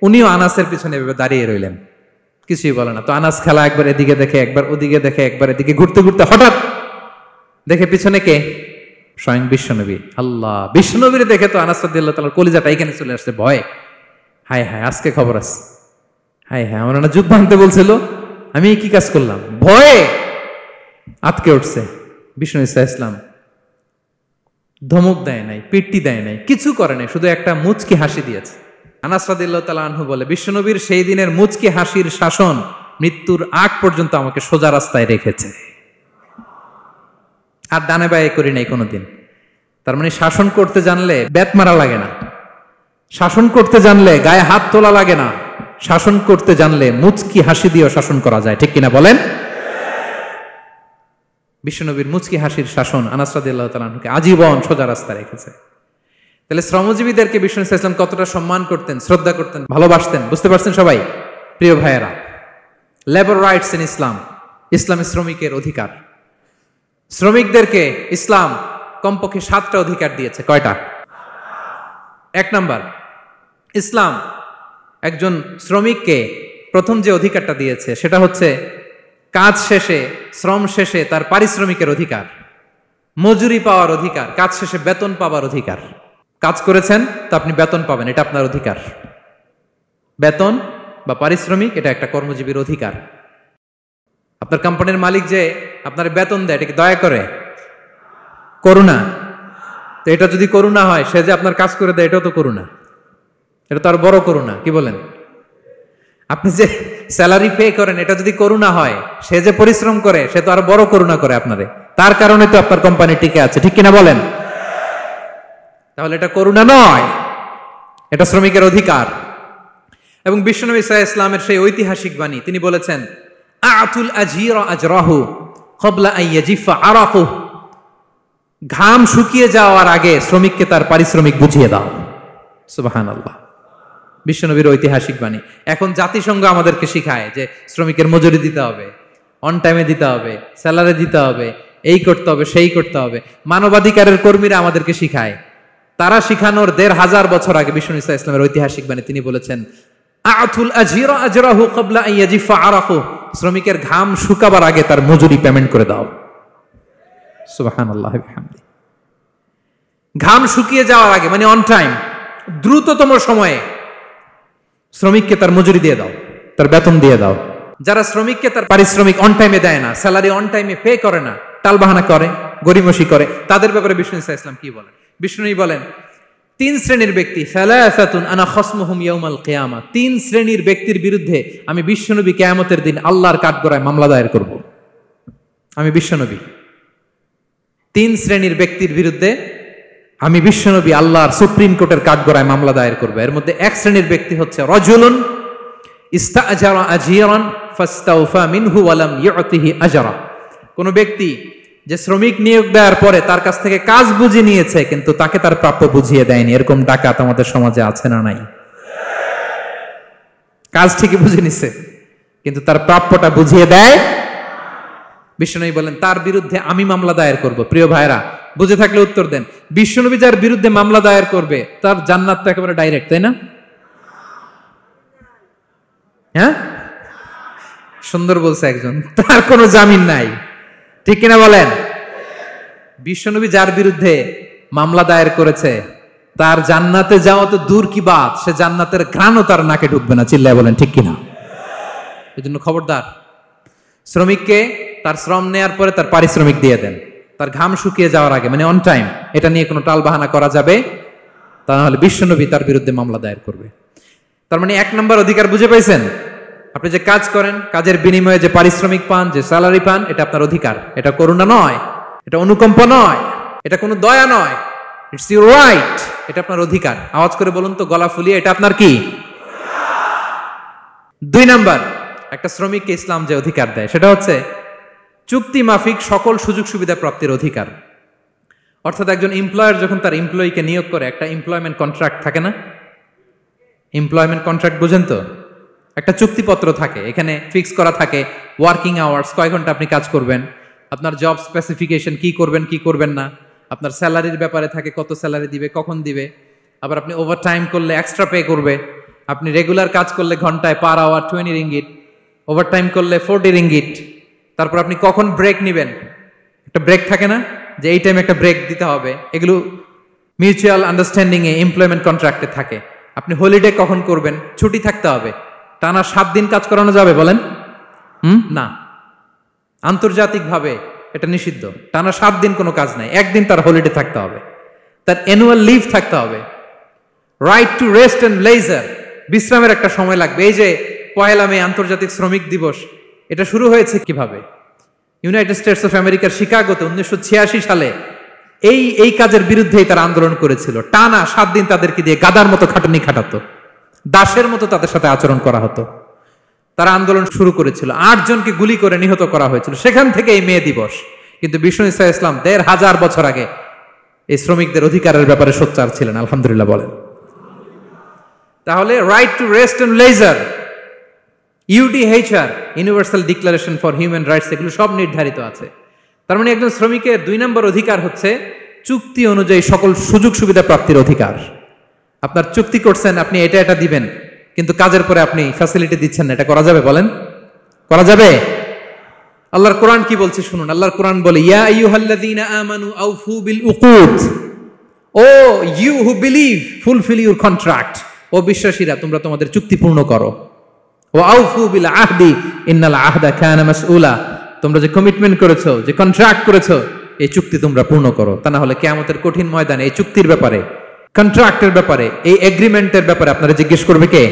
উনিও আনাসের পিছনে এভাবে দাঁড়িয়ে রইলেন, কিছুই বলে না। তো আনাস খেলা একবার এদিকে দেখে, একবার ওদিকে দেখে, একবার এদিকে ঘুরতে ঘুরতে হঠাৎ দেখে পিছনে কে? স্বয়ং বিশ্বনবী। আল্লাহ, বিশ্বনবীর দেখে তো আনাস রাদিয়াল্লাহু তাআলার কলিজাটা এখানে চলে আসছে ভয়। হায় হায়, আজকে খবর আছে। হায় হায়, আমার না যুদ্ধ আনতে বলছিল, আমি কি কাজ করলাম? ভয়ে আটকে উঠছে। বিষ্ণু ইসলাম ধমক দেয় নাই, পিট্টি দেয় নাই, কিছু করে নাই, শুধু একটা মুচকি হাসি দিয়েছে। আনাস রাদিয়াল্লাহু তাআলা আনহু বলে, বিশ্বনবীর সেই দিনের মুচকি হাসির শাসন মৃত্যুর আগ পর্যন্ত আমাকে সোজা রাস্তায় রেখেছে, আর ডানে বায়ে করি নাই কোনোদিন। তার মানে শাসন করতে জানলে ব্যাত মারা লাগে না, শাসন করতে জানলে গায়ে হাত তোলা লাগে না, শাসন করতে জানলে মুচকি হাসি দিয়েও শাসন করা যায়, ঠিক কিনা বলেন? বিশ্বনবীর মুচকি হাসির শাসন আনাস রাদিয়াল্লাহু তাআলা আনহুকে আজীবন সোজা রাস্তা রেখেছে। তাহলে শ্রমজীবীদেরকে বিষ্ণু ইসলাম কতটা সম্মান করতেন, শ্রদ্ধা করতেন, ভালোবাসতেন, বুঝতে পারছেন সবাই? প্রিয় ভাইয়েরা, লেবার রাইটস ইন ইসলাম, ইসলামী শ্রমিকের অধিকার। শ্রমিকদেরকে ইসলাম কমপক্ষে 7টা অধিকার দিয়েছে। কয়টা? 1 নাম্বার, ইসলাম একজন শ্রমিককে প্রথম যে অধিকারটা দিয়েছে সেটা হচ্ছে কাজ শেষে, শ্রম শেষে তার পারিশ্রমিকের অধিকার, মজুরি পাওয়ার অধিকার, কাজ শেষে বেতন পাওয়ার অধিকার। কাজ করেছেন তো আপনি বেতন পাবেন, এটা আপনার অধিকার। বেতন বা পারিশ্রমিক এটা একটা কর্মজীবীর অধিকার। আপনার কোম্পানির মালিক যে আপনার বেতন দেয়, এটা কি দয়া করে? করুণা? তো এটা যদি করুণা হয়, সে যে আপনার কাজ করে দেয়, এটাও তো করুণা, এটা তো আর বড় করুণা, কি বলেন? আপনি যে স্যালারি পে করেন, এটা যদি করুণা হয়, সে যে পরিশ্রম করে, সে তো আর বড় করুণা করে আপনারে, তার কারণে তো আপনার কোম্পানি টিকে আছে, ঠিক কিনা বলেন? তাহলে এটা করুণা নয়, এটা শ্রমিকের অধিকার। এবং বিশ্বনবী সাল্লাল্লাহু আলাইহি ওয়াসাল্লামের সেই ঐতিহাসিক বাণী, তিনি বলেছেন, আতুল আজীরা আজরাহু ক্বাবলা আন ইয়াজিফা আরাকু, ঘাম শুকিয়ে যাওয়ার আগে শ্রমিককে তার পারিশ্রমিক বুঝিয়ে দাও। সুবহানাল্লাহ, বিশ্বনবীর ঐতিহাসিক বাণী। এখন জাতিসংঘ আমাদেরকে শিখায় যে শ্রমিকের মজুরি দিতে হবে, অন টাইমে দিতে হবে, স্যালারি দিতে হবে, এই করতে হবে, সেই করতে হবে। মানবাধিকারের কর্মীরা আমাদেরকে শিখায়, তারা শিখানোর 1500 বছর আগে বিষ্ণু ইসলামের ঐতিহাসিক বাণী, তিনি বলেছেন, আতুল আজীরা আজরাহু ক্বাবলা আন ইয়াজিফা আরাকু, শ্রমিকের ঘাম শুকাবার আগে তার মজুরি পেমেন্ট করে দাও। সুবহানাল্লাহ বিহামদি। ঘাম শুকিয়ে যাওয়ার আগে, মানে অন টাইম, দ্রুততম সময়ে শ্রমিককে তার মজুরি দিয়ে দাও, তার বেতন দিয়ে দাও। যারা শ্রমিককে তার পারিশ্রমিক অন টাইমে দেয় না, স্যালারি অন টাইমে পে করে না, টালবাহানা করে, গরিমসি করে, তাদের ব্যাপারে বিষ্ণু ইসলাম কি বলেন? বিষ্ণু বলেন, 3 শ্রেণীর ব্যক্তি, সালাসাতুন আনা খাসমুহুম ইয়াউমাল কিয়ামা, 3 শ্রেণীর ব্যক্তির বিরুদ্ধে আমি বিশ্বনবী কিয়ামতের দিন আল্লাহর কাঠগড়ায় মামলা দায়ের করব। আমি বিশ্বনবী 3 শ্রেণীর ব্যক্তির বিরুদ্ধে আমি বিশ্বনবী আল্লাহর সুপ্রিম কোর্টের কাঠগড়ায় মামলা দায়ের করব। এর মধ্যে 1 শ্রেণীর ব্যক্তি হচ্ছে রাজুলুন ইস্তাআজারা আজিরান ফাস্তাওফা মিনহু ওয়া লাম ইউতিহি আজরা, কোন ব্যক্তি যে শ্রমিক নিয়োগ দেওয়ার পরে তার কাছ থেকে কাজ বুঝিয়ে নিয়েছে কিন্তু তাকে তার প্রাপ্য বুঝিয়ে দেয়নি। এরকম ডাকাত আমাদের সমাজে আছে না নাই? কাজ ঠিকই বুঝে নিছে কিন্তু তার প্রাপ্যটা বুঝিয়ে দেয়। বিশ্বনবী বলেন, তার বিরুদ্ধে আমি মামলা দায়ের করব। প্রিয় ভাইরা, বুঝে থাকলে উত্তর দেন। বিশ্বনবী যার বিরুদ্ধে মামলা দায়ের করবে তার জান্নাত তো একেবারে ডাইরেক্ট, তাই না? হ্যাঁ, সুন্দর বলছে একজন, তার কোনো জামিন নাই, ঠিক কিনা বলেন? বিশ্বনবী যার বিরুদ্ধে মামলা দায়ের করেছে তার জান্নাতে যাওয়া তো দূর কি বাত, সে জান্নাতের ঘ্রাণও তার নাকে ঢুকবে না, চিল্লায় বলেন ঠিক কিনা? এই জন্য খবরদার, শ্রমিককে তার শ্রম নেয়ার পরে তার পারিশ্রমিক দিয়ে দেন, তার ঘাম শুকিয়ে যাওয়ার আগে, মানে অন টাইম। এটা নিয়ে কোনো টালবাহানা করা যাবে তা নাহলে বিশ্বনবী তার বিরুদ্ধে মামলা দায়ের করবে। তার মানে 1 নম্বর অধিকার বুঝে পাইছেন? আপনি যে কাজ করেন, কাজের বিনিময়ে যে পারিশ্রমিক পান, যে স্যালারি পান, এটা আপনার অধিকার। এটা করুণা নয়, এটা অনুকম্প নয়, এটা কোনো দয়া নয়, ইটস ইউর রাইট, এটা আপনার অধিকার। আওয়াজ করে বলুন তো, গলা ফুলিয়ে, এটা আপনার কি? 2 নাম্বার, একটা শ্রমিককে ইসলাম যে অধিকার দেয় সেটা হচ্ছে চুক্তি মাফিক সকল সুযোগ সুবিধা প্রাপ্তির অধিকার। অর্থাৎ একজন এমপ্লয়ার যখন তার এমপ্লয়িকে নিয়োগ করে, একটা এমপ্লয়মেন্ট কন্ট্রাক্ট থাকে না? এমপ্লয়মেন্ট কন্ট্রাক্ট বুঝেন তো? একটা চুক্তিপত্র থাকে, এখানে ফিক্স করা থাকে ওয়ার্কিং আওয়ার্স, কয় ঘন্টা আপনি কাজ করবেন, আপনার জব স্পেসিফিকেশন, কি করবেন কি করবেন না, আপনার স্যালারির ব্যাপারে থাকে, কত স্যালারি দিবে, কখন দিবে, আবার আপনি ওভার টাইম করলে এক্সট্রা পে করবে, আপনি রেগুলার কাজ করলে ঘন্টায় per hour 20 ringgit, overtime করলে 40 রিঙ্গিট, তারপর আপনি কখন ব্রেক নেবেন, একটা ব্রেক থাকে না যে এই টাইমে একটা ব্রেক দিতে হবে, এগুলো মিউচুয়াল আন্ডারস্ট্যান্ডিং এ এমপ্লয়মেন্ট কন্ট্রাক্টে থাকে। আপনি হলিডে কখন করবেন, ছুটি থাকতে হবে, টানা 7 দিন কাজ করানো যাবে বলেন? না, আন্তর্জাতিকভাবে এটা নিষিদ্ধ। টানা 7 দিন কোনো কাজ নাই, একদিন তার হলিডে থাকতে হবে, তার অ্যানুয়াল লিভ থাকতে হবে। Right to rest and leisure, বিশ্রামের একটা সময় লাগবে। এই যে 1 মে আন্তর্জাতিক শ্রমিক দিবস, এটা শুরু হয়েছে কিভাবে? ইউনাইটেড স্টেটস অফ আমেরিকার শিকাগোতে 1986 সালে এই কাজের বিরুদ্ধেই তারা আন্দোলন করেছিল। টানা 7 দিন তাদেরকে দিয়ে গাদার মতো খাটানি খাটাতো, দাসের মতো তাদের সাথে আচরণ করা হতো। তারা আন্দোলন শুরু করেছিল, 8 জনকে গুলি করে নিহত করা হয়েছিল। সেখান থেকে এই মে দিবস। কিন্তু বিষ্ণু ঈসা ইসলাম 1500 বছর আগে এই শ্রমিকদের অধিকারের ব্যাপারে সোচ্চার ছিলেন। আলহামদুলিল্লাহ বলেন। তাহলে right to rest and leisure, UDHR, universal declaration for human rights, এগুলো সব নির্ধারিত আছে। তার মানে একজন শ্রমিকের 2 নম্বর অধিকার হচ্ছে চুক্তি অনুযায়ী সকল সুযোগ সুবিধা প্রাপ্তির অধিকার। আপনার চুক্তি করছেন, আপনি এটা এটা দিবেন, কিন্তু কাজের পরে আপনি ফ্যাসিলিটি দিচ্ছেন না, এটা করা যাবে বলেন? করা যাবে? আল্লাহর কোরআন কি বলছে শুনুন। আল্লাহর কোরআন বলে, ইয়া আইয়ুহাল্লাযীনা আমানু আউফু বিল উকুদ, O you who believe fulfil your contract, ও বিশ্বাসীরা তোমরা তোমাদের চুক্তি পূর্ণ করো। ও আউফু বিল আহদি ইন্নাল আহদা কানা মাসউলা, তোমরা যে কমিটমেন্ট করেছো, যে কন্ট্রাক্ট করেছো, এই চুক্তি তোমরা পূর্ণ করো। তা না হলে কিয়ামতের কঠিন ময়দানে এই চুক্তির ব্যাপারে, কন্ট্রাক্টের ব্যাপারে, এই এগ্রিমেন্টের ব্যাপারে আপনারা জিজ্ঞেস করবে কে?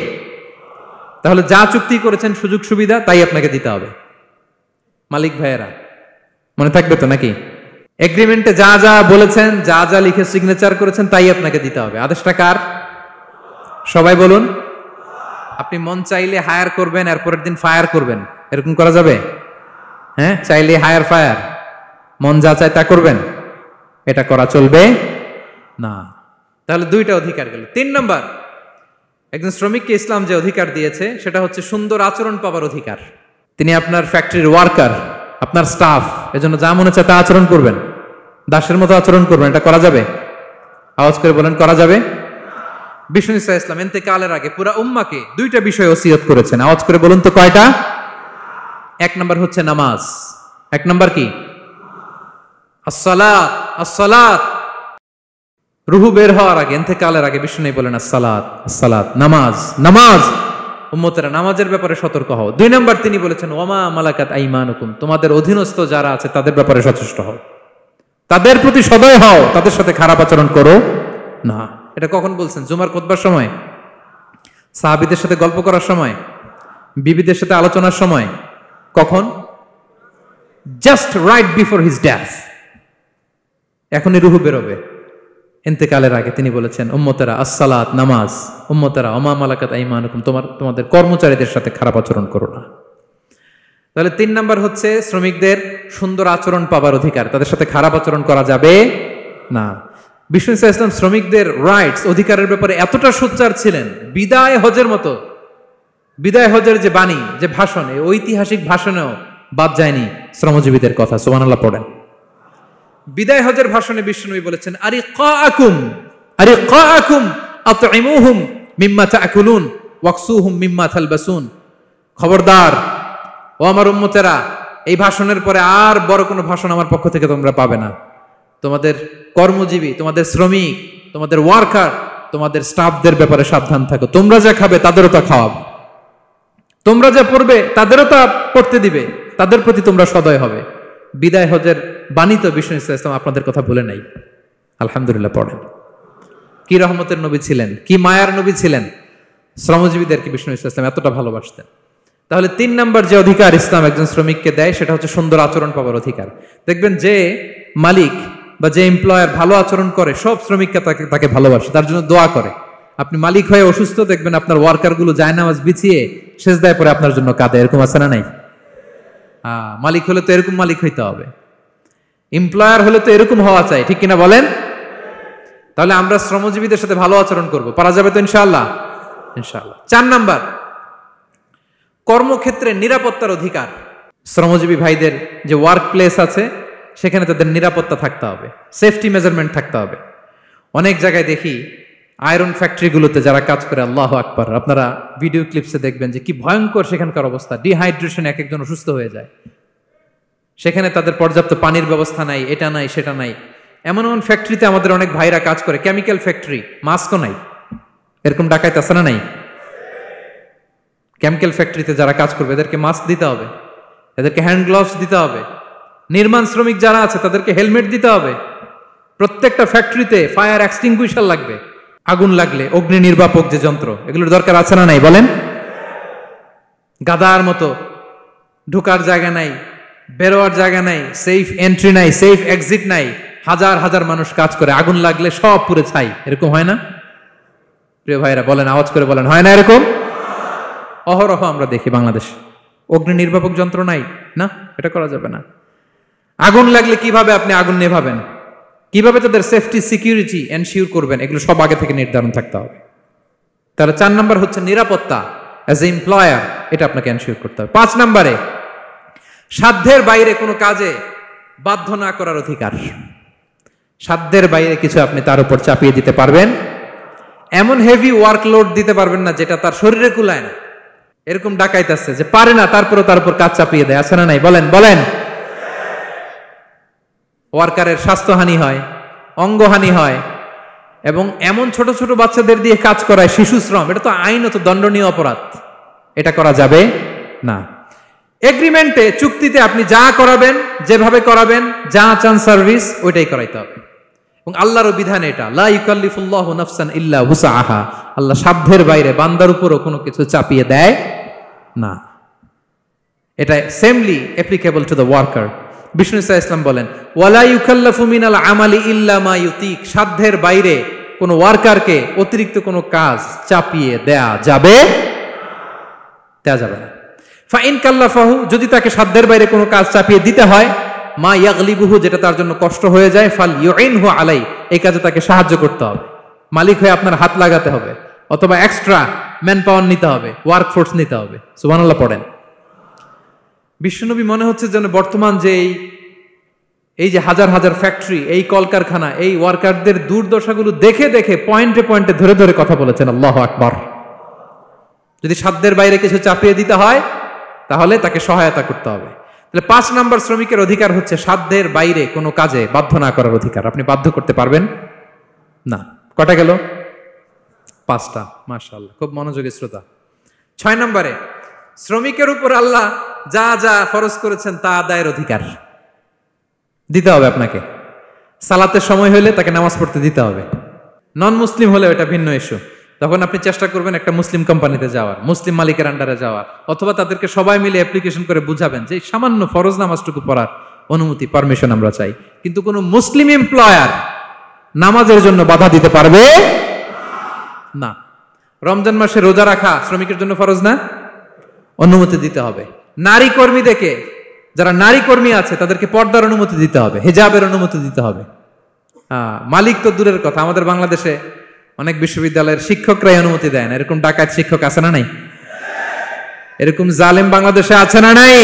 তাহলে যা চুক্তি করেছেন সুযোগ সুবিধা তাই আপনাকে দিতে হবে। মালিক ভাইয়েরা মনে থাকবে তো নাকি? এগ্রিমেন্টে যা যা বলেছেন, যা যা লিখে সিগনেচার করেছেন তাই আপনাকে দিতে হবে। আদেশটা কার? সবাই বলুন। আপনি মন চাইলে হায়ার করবেন, এরপরের দিন ফায়ার করবেন, এরকম করা যাবে? হ্যাঁ, চাইলে হায়ার ফায়ার, মন যা চায় তা করবেন, এটা করা চলবে না। তাহলে 2টা অধিকার গেল। 3 নম্বর, একজন শ্রমিককে ইসলাম যে অধিকার দিয়েছে সেটা হচ্ছে সুন্দর আচরণ পাবার অধিকার। তিনি আপনার ফ্যাক্টরির ওয়ার্কার, আপনার স্টাফ, এজন্য যা মনে চায় তা আচরণ করবেন, দাসের মতো আচরণ করবেন। এটা করা যাবে? আওয়াজ করে বলেন, করা যাবে? বিষ্ণু ঈসা ইসলাম ইন্তেকালের আগে পুরা উম্মাকে 2টা বিষয় ওসিয়ত করেছেন। আওয়াজ করে বলুন তো কয়টা? 1 নম্বর হচ্ছে নামাজ। 1 নম্বর কি? আসসালাত। আসসালাত, রুহু বের হওয়ার আগে, ইন্তেকালের আগে বিষ্ণু বলেন আসসালাত, আসসালাত, নামাজ, নামাজ। উম্মতেরা নামাজের ব্যাপারে সতর্ক হও। 2 নম্বর তিনি বলেছেন ওয়ামা মালাকাত আইমানুকুম, তোমাদের অধীনস্থ যারা আছে তাদের ব্যাপারে সচেষ্ট হও, তাদের প্রতি সদয় হও, তাদের সাথে খারাপ আচরণ করো না। এটা কখন বলছেন? জুমার খুতবার সময়, সাহাবীদের সাথে গল্প করার সময়, বিবিদের সাথে আলোচনার সময়। কখন? Just right before his death. এখনই রুহু বেরোবে, ইন্তেকালের আগে তিনি বলেছেন উম্মতেরা আসসালাত, নামাজ, উম্মতেরা ওমা মালাকাত আইমানুকুম, তোমাদের কর্মচারীদের সাথে খারাপ আচরণ করো না। তাহলে 3 নম্বর হচ্ছে শ্রমিকদের সুন্দর আচরণ পাবার অধিকার, তাদের সাথে খারাপ আচরণ করা যাবে না। বিষ্ণু ঈসা ইসলাম শ্রমিকদের রাইটস, অধিকারের ব্যাপারে এতটা সোচ্চার ছিলেন, বিদায় হজের মতো, বিদায় হজের যে বাণী, যে ভাষণ, এই ঐতিহাসিক ভাষণেও বাদ যায়নি শ্রমজীবীদের কথা। সুবহানাল্লাহ পড়েন। বিদায় হজের ভাষণে বিষ্ণু বলেছেন আরিকাকুম, আরিকাকুম আতইমুহুম মিম্মা তাকুলুন ওয়াকসুহুম মিম্মা তালবাসুন। খবরদার ও আমার উম্মতেরা, এই ভাষণের পরে আর বড় কোনো ভাষণ আমার পক্ষ থেকে তোমরা পাবে না। তোমাদের কর্মজীবী, তোমাদের শ্রমিক, তোমাদের ওয়ার্কার, তোমাদের স্টাফদের ব্যাপারে সাবধান থাকো। তোমরা যা খাবে তাদেরও তা খাওয়াবে, তোমরা যা পড়বে তাদেরও তা পড়তে দিবে, তাদের প্রতি তোমরা সদয় হবে। বিদায় হজের বাণী তো বিষ্ণু ঈসা ইসলাম আপনাদের কথা ভুলে নাই। আলহামদুলিল্লাহ পড়েন। কি রহমতের নবী ছিলেন, কি মায়ার নবী ছিলেন। শ্রমজীবীদেরকে বিষ্ণু ঈসা ইসলাম এতটা ভালোবাসতেন। তাহলে 3 নম্বর যে অধিকার ইসলাম একজন শ্রমিককে দেয় সেটা হচ্ছে সুন্দর আচরণ পাবার অধিকার। দেখবেন যে মালিক বা যে এমপ্লয়ার ভালো আচরণ করে, সব শ্রমিককে তাকে ভালোবাসে, তার জন্য দোয়া করে। আপনি মালিক হয়ে অসুস্থ, দেখবেন আপনার ওয়ার্কার গুলো জায়নামাজ বিছিয়ে সেজদায় পড়ে আপনার জন্য কাঁদে। এরকম আছে না নাই? মালিক হলে তো এরকম মালিক হইতে হবে, এমপ্লয়ার হলে তো এরকম হওয়া চাই, ঠিক কিনা বলেন? তাহলে আমরা শ্রমজীবীদের সাথে ভালো আচরণ করব, পারা যাবে তো ইনশাআল্লাহ? ইনশাআল্লাহ। 4 নাম্বার, কর্মক্ষেত্রে নিরাপত্তার অধিকার। শ্রমজীবী ভাইদের যে ওয়ার্ক প্লেস আছে সেখানে তাদের নিরাপত্তা থাকতে হবে, সেফটি মেজারমেন্ট থাকতে হবে। অনেক জায়গায় দেখি আয়রন ফ্যাক্টরিগুলোতে যারা কাজ করে, আল্লাহু আকবার, আপনারা ভিডিও ক্লিপসে দেখবেন যে কি ভয়ঙ্কর সেখানকার অবস্থা, ডিহাইড্রেশনে এক একজন অসুস্থ হয়ে যায়। সেখানে তাদের পর্যাপ্ত পানির ব্যবস্থা নাই, এটা নাই সেটা নাই। এমন এমন ফ্যাক্টরিতে আমাদের অনেক ভাইরা কাজ করে, কেমিক্যাল ফ্যাক্টরি, মাস্কও নাই। এরকম ডাকাইতে আছে না নাই? কেমিক্যাল ফ্যাক্টরিতে যারা কাজ করবে এদেরকে মাস্ক দিতে হবে, এদেরকে হ্যান্ড গ্লাভস দিতে হবে। নির্মাণ শ্রমিক যারা আছে তাদেরকে হেলমেট দিতে হবে। প্রত্যেকটা ফ্যাক্টরিতে ফায়ার এক্সটিংগুইশার লাগবে, আগুন লাগলে অগ্নি নির্বাপক যে যন্ত্র, এগুলোর দরকার আছে না নাই বলেন? গাদার মতো ঢোকার জায়গা নাই, বেরোয়ার জায়গা নাই, সেফ এন্ট্রি নাই, সেফ এক্সিট নাই। হাজার হাজার মানুষ কাজ করে, আগুন লাগলে সব পুড়ে ছাই। এরকম হয় না প্রিয় ভাইরা? বলেন, আওয়াজ করে বলেন, হয় না এরকম? অহরহ আমরা দেখি বাংলাদেশে অগ্নি নির্বাপক যন্ত্র নাই, না, এটা করা যাবে না। আগুন লাগলে কিভাবে আপনি আগুন নেভাবেন, কিভাবে তাদের সেফটি সিকিউরিটি এনশিওর করবেন, এগুলো সব আগে থেকে নির্ধারণ থাকতে হবে। তাহলে 4 নাম্বার হচ্ছে নিরাপত্তা অ্যাজ এ এমপ্লয়ার, এটা আপনাকে এনশিওর করতে হবে। 5 নাম্বারে সাধ্যের বাইরে কোনো কাজে বাধ্য না করার অধিকার। সাধ্যের বাইরে কিছু আপনি তার উপর চাপিয়ে দিতে পারবেন, এমন হেভি ওয়ার্কলোড দিতে পারবেন না যেটা তার শরীরে কুলায় না। এরকম ডাকাইতেছে যে পারে না, তারপরে তার উপর কাজ চাপিয়ে দেয়, আছে না নাই বলেন? বলেন। ওয়ার্কারের স্বাস্থ্যহানি হয়, অঙ্গহানি হয়, এবং এমন ছোট ছোট বাচ্চাদের দিয়ে কাজ করায়, শিশু শ্রম, এটা তো আইনত দণ্ডনীয় অপরাধ, এটা করা যাবে না। এগ্রিমেন্টে, চুক্তিতে আপনি যা করাবেন, যেভাবে করাবেন, যা চান সার্ভিস, ওইটাই করাইতে হবে। এবং আল্লাহর বিধান এটা, লা ইউকাল্লিফুল্লাহু নাফসান ইল্লা উসআহা, আল্লাহ সাধ্যের বাইরে বান্দার উপরও কোনো কিছু চাপিয়ে দেয় না। এটা samely applicable to the worker. Bishnu Islam বলেন, ওয়ালা ইউকাল্লাফু মিনাল আমালি ইল্লা মা ইউতিক, সাধ্যের বাইরে কোনো ওয়ার্কারকে অতিরিক্ত কোনো কাজ চাপিয়ে দেয়া যাবে না। ফাইন কাল্লাফাহু, যদি তাকে সাধ্যের বাইরে কোনো কাজ চাপিয়ে দিতে হয়, মা ইয়াগলিবুহু, যেটা তার জন্য কষ্ট হয়ে যায়, ফাল ইউইনহু আলাই, এই কাজে তাকে সাহায্য করতে হবে। মালিক হয়ে আপনার হাত লাগাতে হবে, অথবা এক্সট্রা ম্যান পাওয়ার নিতে হবে, ওয়ার্কফোর্স নিতে হবে। সুবহানাল্লাহ পড়েন। বিশ্বনবী মনে হচ্ছে যেন বর্তমান যে এই যে হাজার হাজার ফ্যাক্টরি, এই কলকারখানা, এই ওয়ার্কারদের দুর্দশাগুলো দেখে দেখে পয়েন্টে পয়েন্টে ধরে ধরে কথা বলেছেন। আল্লাহু আকবার। যদি সাধ্যের বাইরে কিছু চাপিয়ে দিতে হয় তাহলে তাকে সহায়তা করতে হবে। তাহলে 5 নাম্বার শ্রমিকের অধিকার হচ্ছে সাধ্যের বাইরে কোনো কাজে বাধ্য না করার অধিকার। আপনি বাধ্য করতে পারবেন না। কটা গেল? 5টা। মাশাআল্লাহ, খুব মনোযোগী শ্রোতা। 6 নম্বরে শ্রমিকের উপর আল্লাহ যা যা ফরজ করেছেন তা আদায়ের অধিকার দিতে হবে আপনাকে। সালাতের সময় হলে তাকে নামাজ পড়তে দিতে হবে। নন মুসলিম হলে এটা ভিন্ন ইস্যু, তখন আপনি চেষ্টা করবেন একটা মুসলিম কোম্পানিতে যাওয়ার, মুসলিম মালিকের আন্ডারে যাওয়ার, অথবা তাদেরকে সবাই মিলে অ্যাপ্লিকেশন করে বুঝাবেন যে সামান্য ফরজ নামাজটুকু পড়ার অনুমতি, পারমিশন আমরা চাই। কিন্তু কোনো মুসলিম এমপ্লয়ার নামাজের জন্য বাধা দিতে পারবে না। রমজান মাসে রোজা রাখা শ্রমিকের জন্য ফরজ না, অনুমতি দিতে হবে। নারী কর্মীদেরকে, যারা নারী কর্মী আছে তাদেরকে পর্দার অনুমতি দিতে হবে, হিজাবের অনুমতি দিতে হবে। মালিক তো দূরের কথা, আমাদের বাংলাদেশে অনেক বিশ্ববিদ্যালয়ের শিক্ষকরাই অনুমতি দেয় না। এরকম ডাকাত শিক্ষক আছে না নাই? এরকম জালেম বাংলাদেশে আছে না নাই?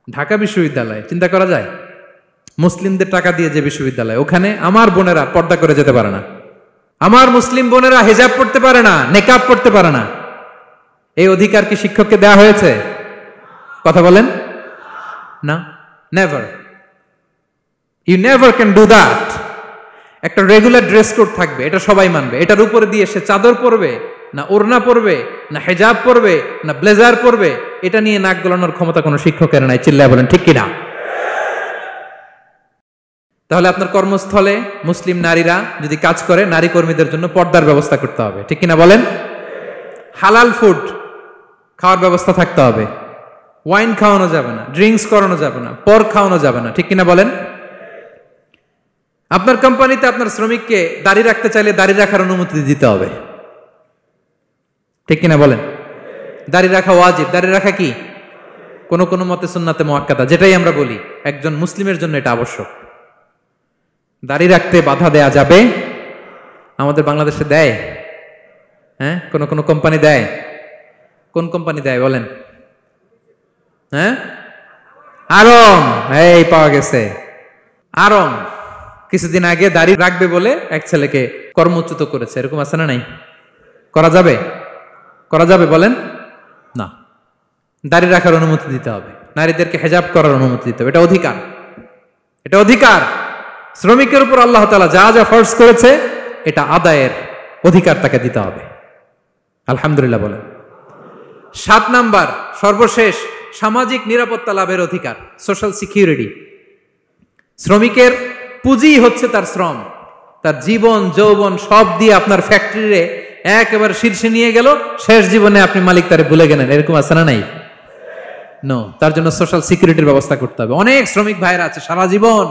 ঢাকা বিশ্ববিদ্যালয় চিন্তা করা যায়, মুসলিমদের টাকা দিয়ে যে বিশ্ববিদ্যালয়, ওখানে আমার বোনেরা পর্দা করে যেতে পারে না, আমার মুসলিম বোনেরা হিজাব পড়তে পারে না, নেকাব পড়তে পারে না। এই অধিকার কি শিক্ষককে দেওয়া হয়েছে? কথা বলেন না, never. You never can do that. একটা রেগুলার ড্রেস কোড থাকবে, এটা সবাই মানবে। এটার উপরে দিয়ে সে চাদর পরবে না ওড়না পরবে না হেজাব পরবে না ব্লেজার পরবে, এটা নিয়ে নাক গলানোর ক্ষমতা কোনো শিক্ষকের নাই। চিল্লায় বলেন ঠিক কিনা? তাহলে আপনার কর্মস্থলে মুসলিম নারীরা যদি কাজ করে, নারী কর্মীদের জন্য পর্দার ব্যবস্থা করতে হবে, ঠিক কিনা বলেন? হালাল ফুড খাওয়ার ব্যবস্থা থাকতে হবে। ওয়াইন খাওয়ানো যাবে না, ড্রিঙ্কস করানো যাবে না, পর্ক খাওয়ানো যাবে না, ঠিক কিনা বলেন? আপনার কোম্পানিতে আপনার শ্রমিককে দাড়ি রাখতে চাইলে দাড়ি রাখার অনুমতি দিতে হবে, ঠিক কিনা বলেন? দাড়ি রাখা ওয়াজিব। দাড়ি রাখা কি কোন কোন মতে সুন্নাতে মুআক্কাদা, যেটাই আমরা বলি একজন মুসলিমের জন্য এটা আবশ্যক। দাড়ি রাখতে বাধা দেয়া যাবে? আমাদের বাংলাদেশে দেয়? হ্যাঁ, কোন কোন কোম্পানি দেয়। কোন কোম্পানি দেয় বলেন? হ্যাঁ, আরম। এই পাওয়া গেছে, আরম কিছুদিন আগে দাড়ি রাখবে বলে এক ছেলেকে কর্মচ্যুত করেছে। এরকম আছে না নাই? করা যাবে? করা যাবে বলেন? না, দাড়ি রাখার অনুমতি দিতে হবে, নারীদেরকে হেজাব করার অনুমতি দিতে হবে। এটা অধিকার, এটা অধিকার। শ্রমিকের উপর আল্লাহ তাআলা যা যা ফরজ করেছে এটা আদায়ের অধিকার তাকে দিতে হবে। আলহামদুলিল্লাহ বলেন। 7 নাম্বার, সর্বশেষ, সামাজিক নিরাপত্তা লাভের অধিকার, সোশ্যাল সিকিউরিটি। শ্রমিকের পুঁজি হচ্ছে তার শ্রম, তার জীবন যৌবন সব দিয়ে আপনার ফ্যাক্টরিরে একেবারে শীর্ষে নিয়ে গেল, শেষ জীবনে আপনি মালিক তারে ভুলে গেলেন, এরকম আছে না নাই? নো, তার জন্য সোশ্যাল সিকিউরিটির ব্যবস্থা করতে হবে। অনেক শ্রমিক ভাইরা আছে সারা জীবন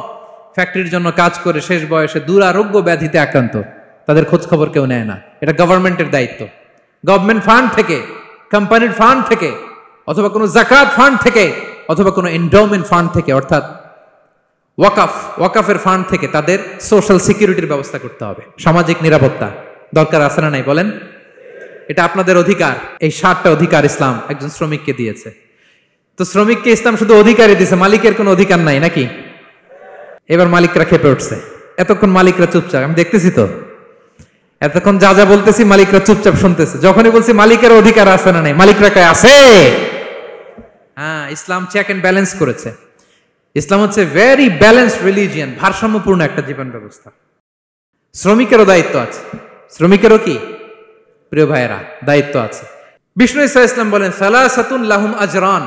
ফ্যাক্টরির জন্য কাজ করে শেষ বয়সে দুরারোগ্য ব্যাধিতে আক্রান্ত, তাদের খোঁজ খবর কেউ নেয় না। এটা গভর্নমেন্টের দায়িত্ব। গভর্নমেন্ট ফান্ড থেকে, কোম্পানির ফান্ড থেকে, অথবা কোনো যাকাত ফান্ড থেকে, অথবা কোনো এন্ডাওমেন্ট ফান্ড থেকে, অর্থাৎ ওয়াকাফের ফান্ড থেকে তাদের সোশ্যাল সিকিউরিটির ব্যবস্থা করতে হবে। সামাজিক নিরাপত্তা দরকার আছে না নাই বলেন? এটা আপনাদের অধিকার। এই 7টা অধিকার ইসলাম একজন শ্রমিককে দিয়েছে। তো শ্রমিককে ইসলাম শুধু অধিকারই দিয়েছে, মালিকের কোনো অধিকার নাই নাকি? এবার মালিকরা খেপে উঠছে। এতক্ষণ মালিকরা চুপচাপ, আমি দেখতেছি তো, এতক্ষণ যা যা বলতেছি মালিকরা চুপচাপ শুনতেছে। যখনই বলছি মালিকের অধিকার আছে না নাই, মালিকরা কয় আছে। হ্যাঁ, ইসলাম চেক এন্ড ব্যালেন্স করেছে। ইসলাম হচ্ছে ভেরি ব্যালেন্সড রিলিজিয়ান, ভারসাম্যপূর্ণ একটা জীবন ব্যবস্থা। শ্রমিকেরও দায়িত্ব আছে। শ্রমিকেরও কি প্রিয় ভাইয়েরা দায়িত্ব আছে। বিষ্ণু ইসা ইসলাম বলেন, সালাসাতুন লাহুম আজরান,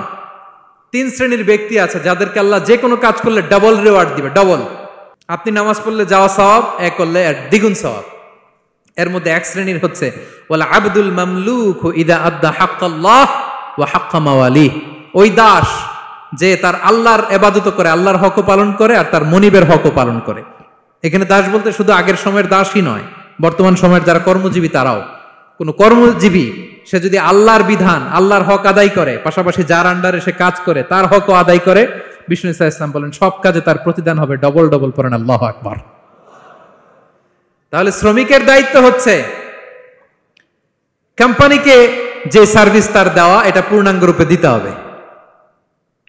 3 শ্রেণীর ব্যক্তি আছে যাদেরকে আল্লাহ যে কোনো কাজ করলে ডাবল রিওয়ার্ড দিবে। ডাবল। আপনি নামাজ পড়লে যাওয়া সওয়াব, এক করলে দ্বিগুণ সওয়াব। এর মধ্যে এক শ্রেণীর হচ্ছে ওয়াল আবদুল মামলুক ইদা আদ্দা হাক্কাল্লাহ ওয়া হাক্কা মাওয়ালিহ, ওই দাস যে তার আল্লাহর ইবাদত করে, আল্লাহর হকও পালন করে আর তার মনিবের হকও পালন করে। এখানে দাস বলতে শুধু আগের সময়ের দাসই নয়, বর্তমান সময়ের যারা কর্মজীবী তারাও। কোন কর্মজীবী সে যদি আল্লাহর বিধান, আল্লাহর হক আদায় করে, পাশাপাশি যার আন্ডারে সে কাজ করে তার হকও আদায় করে, বিষ্ণু ইসা ইসলাম বলেন সব কাজে তার প্রতিদান হবে ডবল ডবল। পড়েন আল্লাহু আকবার। তাহলে শ্রমিকের দায়িত্ব হচ্ছে কোম্পানিকে যে সার্ভিস তার দেওয়া এটা পূর্ণাঙ্গ রূপে দিতে হবে।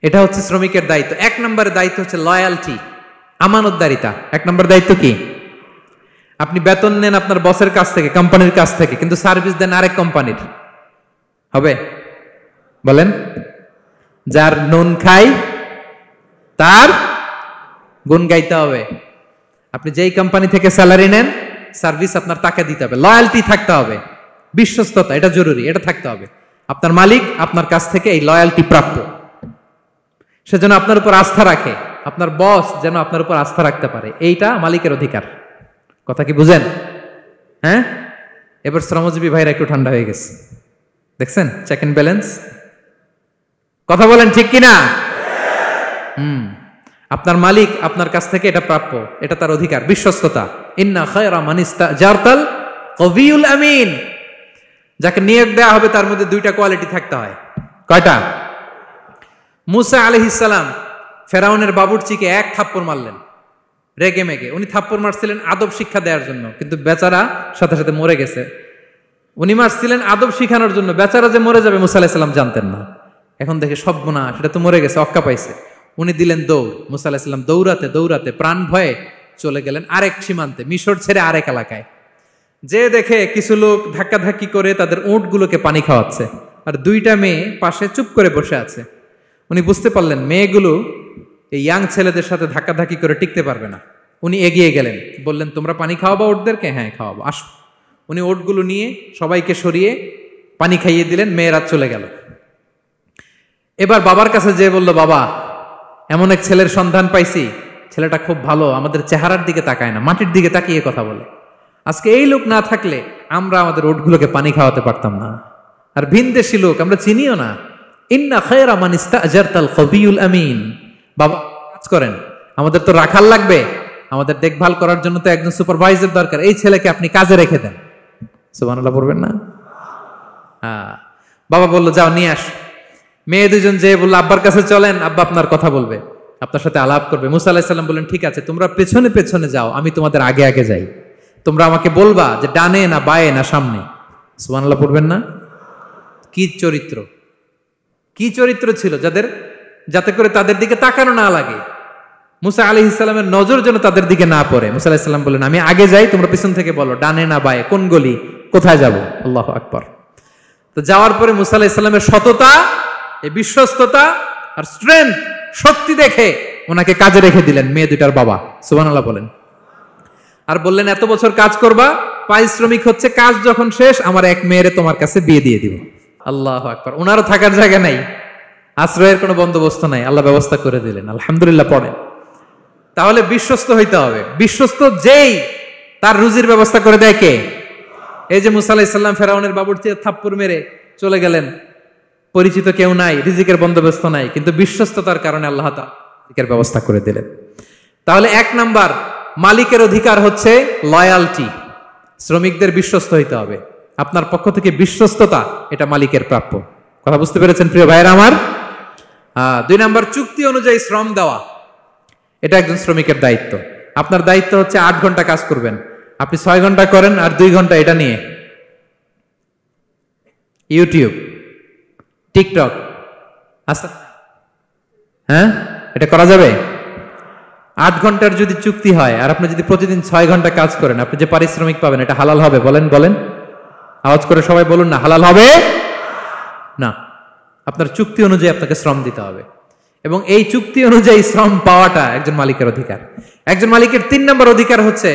এটা হচ্ছে শ্রমিকের দায়িত্ব। 1 নম্বরের দায়িত্ব হচ্ছে লয়ালটি, আমানতদারিতা। 1 নম্বর দায়িত্ব কি? আপনি বেতন নেন আপনার বসের কাছ থেকে, কোম্পানির কাছ থেকে, কিন্তু সার্ভিস দেন আরেক কোম্পানির, হবে? বলেন। যার নুন খাই তার গুণ গাইতে হবে। আপনি যেই কোম্পানি থেকে স্যালারি নেন, সার্ভিস আপনার তাকে দিতে হবে। লয়ালটি থাকতে হবে, বিশ্বস্ততা, এটা জরুরি, এটা থাকতে হবে। আপনার মালিক আপনার কাছ থেকে এই লয়ালটি প্রাপ্য, সে যেন আপনার উপর আস্থা রাখে, আপনার বস যেন আপনার উপর আস্থা রাখতে পারে, এইটা মালিকের অধিকার। কথা কি বুঝেন? হ্যাঁ, এবার শ্রমজীবী ভাইরা একটু ঠান্ডা হয়ে গেছে, দেখছেন চেক এন্ড ব্যালেন্স। কথা বলেন ঠিক কিনা? আপনার মালিক আপনার কাছ থেকে এটা প্রাপ্য, এটা তার অধিকার, বিশ্বস্ততা। ইন্না খায়রা মান ইস্তাজারতাল কবিউল আমিন, যাকে নিয়োগ দেওয়া হবে তার মধ্যে 2টা কোয়ালিটি থাকতে হয়। কয়টা? মুসা আলাইহিস সালাম ফেরাউনের বাবুর্চিকে 1 থাপ্পড় মারলেন রেগে মেগে। উনি থাপ্পড় মারছিলেন আদব শিক্ষা দেওয়ার জন্য, কিন্তু বেচারা সাথে সাথে মরে গেছে। উনি মারছিলেন আদব শিখানোর জন্য, বেচারা যে মরে যাবে মুসা আলাইহিস সালাম জানতেন না। এখন দেখে সর্বনাশ, সেটা তো মরে গেছে, অক্কা পাইছে। উনি দিলেন দৌড়। মুসা আলাইহিস সালাম দৌড়াতে দৌড়াতে প্রাণ ভয়ে চলে গেলেন আরেক সীমান্তে, মিশর ছেড়ে আরেক এলাকায়। যে দেখে কিছু লোক ধাক্কাধাক্কি করে তাদের উটগুলোকে পানি খাওয়াচ্ছে, আর 2টা মেয়ে পাশে চুপ করে বসে আছে। উনি বুঝতে পারলেন মেয়েগুলো এই ইয়াং ছেলেদের সাথে ধাক্কাধাক্কি করে টিকতে পারবে না। উনি এগিয়ে গেলেন, বললেন তোমরা পানি খাওয়াবো ওটদেরকে? হ্যাঁ খাওয়াবো, আসো। উনি ওটগুলো নিয়ে সবাইকে সরিয়ে পানি খাইয়ে দিলেন, মেয়েরা চলে গেল। এবার বাবার কাছে যেয়ে বলল, বাবা এমন এক ছেলের সন্ধান পাইছি, ছেলেটা খুব ভালো, আমাদের চেহারার দিকে তাকায় না, মাটির দিকে তাকিয়ে কথা বলে। আজকে এই লোক না থাকলে আমরা আমাদের ওটগুলোকে পানি খাওয়াতে পারতাম না। আর ভিনদেশি লোক, আমরা চিনিও না। ইন্না খায়রা মান ইস্তাজারতাল কবিউল আমিন। বাবা কাজ করেন, আমাদের তো রাখাল লাগবে, আমাদের দেখভাল করার জন্য তো একজন সুপারভাইজার দরকার, এই ছেলেকে আপনি কাজে রেখে দেন। সুবহানাল্লাহ পড়বেন না? হ্যাঁ। বাবা বলল যাও নিয়ে আস। মেয়ে দুজন যে বললো আব্বার কাছে চলেন, আব্বা আপনার কথা বলবে, আপনার সাথে আলাপ করবে। মুসা আলাইহিস সালাম বললেন ঠিক আছে, তোমরা পেছনে পেছনে যাও, আমি তোমাদের আগে আগে যাই, তোমরা আমাকে বলবা যে ডানে না বায়ে না সামনে। সুবহানাল্লাহ পড়বেন না? কি চরিত্র, কি চরিত্র ছিল যাতে করে তাদের দিকে তাকানো না লাগে, মুসা আলাইহিস সালামের নজর যেন তাদের দিকে না পড়ে। মুসা আলাইহিস সালাম বললেন আমি আগে যাই, তোমরা পিছন থেকে বলো ডানে না বায়ে, কোন গলি, কোথায় যাব। আল্লাহু আকবার। তো যাওয়ার পরে মুসা আলাইহিস সালামের সততা, এই বিশ্বস্ততা আর স্ট্রেংথ, শক্তি দেখে ওনাকে কাজে রেখে দিলেন মেয়ে দুটার বাবা। সুবহানাল্লাহ বলেন। আর বললেন এত বছর কাজ করবা, পারিশ্রমিক হচ্ছে কাজ যখন শেষ আমার এক মেয়েরে তোমার কাছে বিয়ে দিয়ে দিব। আল্লাহু আকবার। ওনারও থাকার জায়গা নাই, আশ্রয়ের কোনো বন্দোবস্ত নাই, আল্লাহ ব্যবস্থা করে দিলেন। আলহামদুলিল্লাহ পড়েন। তাহলে বিশ্বস্ত হইতে হবে। বিশ্বস্ত যেই, তার রুজির ব্যবস্থা করে দেয় কে? এই যে মুসা আলাইহিস সালাম ফেরাউনের বাবুর্চিতে থাপ্পড় মেরে চলে গেলেন, পরিচিত কেউ নাই, রিজিকের বন্দোবস্ত নাই, কিন্তু বিশ্বস্ততার কারণে আল্লাহ তাআলা রিজিকের ব্যবস্থা করে দিলেন। তাহলে এক নাম্বার মালিকের অধিকার হচ্ছে লয়ালটি, শ্রমিকদের বিশ্বস্ত হইতে হবে। আপনার পক্ষ থেকে বিশ্বস্ততা, এটা মালিকের প্রাপ্য। কথা বুঝতে পেরেছেন প্রিয় ভাইরা আমার? 2 নাম্বার চুক্তি অনুযায়ী শ্রম দেওয়া, এটা একজন শ্রমিকের দায়িত্ব। আপনার দায়িত্ব হচ্ছে 8 ঘন্টা কাজ করবেন, আপনি 6 ঘন্টা করেন আর 2 ঘন্টা এটা নিয়ে ইউটিউব, টিকটক, আচ্ছা হ্যাঁ, এটা করা যাবে? 8 ঘন্টার যদি চুক্তি হয় আর আপনি যদি প্রতিদিন 6 ঘন্টা কাজ করেন, আপনি যে পারিশ্রমিক পাবেন এটা হালাল হবে? বলেন বলেন, আওয়াজ করে সবাই বলুন না, হালাল হবে না। আপনার চুক্তি অনুযায়ী আপনাকে শ্রম দিতে হবে, এবং এই চুক্তি অনুযায়ী শ্রম পাওয়াটা একজন মালিকের অধিকার। একজন মালিকের 3 নম্বর অধিকার হচ্ছে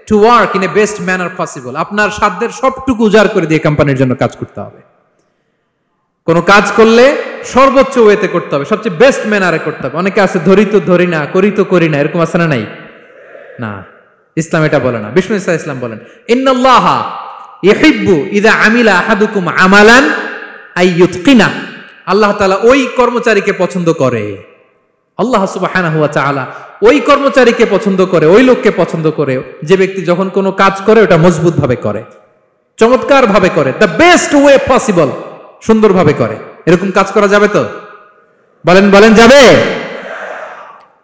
to work in a best manner possible. আপনার সাধ্যের সবটুকু উজাড় করে দিয়ে কোম্পানির জন্য কাজ করতে হবে। কোনো কাজ করলে সর্বোচ্চ ওয়েতে করতে হবে, সবচেয়ে বেস্ট ম্যানারে করতে হবে। অনেকে আছে ধরি তো ধরি না, করি তো করি না, এরকম আছে না? নাই না, ইসলাম এটা বলে না। বিষ্ণু ইসলাম বলেন ইন্নাল্লাহা ইউহিব্বু ইযা আমিলা আহাদুকুম আমালান আইয়ুতকিনা। আল্লাহ তাআলা ওই কর্মচারীকে পছন্দ করে, আল্লাহ সুবহানাহু ওয়া তাআলা ওই কর্মচারীকে পছন্দ করে, ওই লোককে পছন্দ করে যে ব্যক্তি যখন কোনো কাজ করে ওটা মজবুত ভাবে করে, চমৎকার ভাবে করে, দ্য বেস্ট ওয়ে পসিবল, সুন্দরভাবে করে। এরকম কাজ করা যাবে তো? বলেন বলেন, যাবে?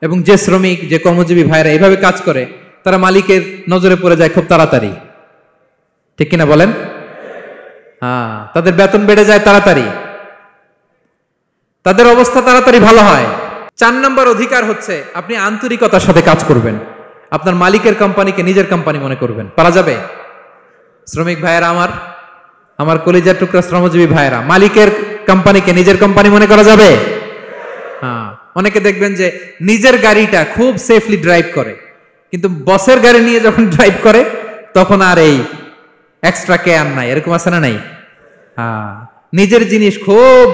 এবং যে শ্রমিক, যে কর্মজীবী ভাইরা এইভাবে কাজ করে, তারা মালিকের নজরে পড়ে যায় খুব তাড়াতাড়ি, ঠিক কিনা বলেন? তাদের বেতন বেড়ে যায় তাড়াতাড়ি, তাদের অবস্থা তাড়াতাড়ি ভালো হয়। 4 নম্বর অধিকার হচ্ছে আপনি আন্তরিকতার সাথে কাজ করবেন, আপনার মালিকের কোম্পানিকে নিজের কোম্পানি মনে করবেন। পারা যাবে? শ্রমিক ভাইয়েরা আমার কলিজার টুকরা শ্রমজীবী ভাইয়েরা, মালিকের কোম্পানিকে নিজের কোম্পানি মনে করা যাবে? অনেকে দেখবেন যে নিজের গাড়িটা খুব সেফলি ড্রাইভ করে, কিন্তু বসের গাড়ি নিয়ে যখন ড্রাইভ করে তখন আর এই এক্সট্রা কেয়ার নাই, এরকম আছে না? নাই। নিজের জিনিস খুব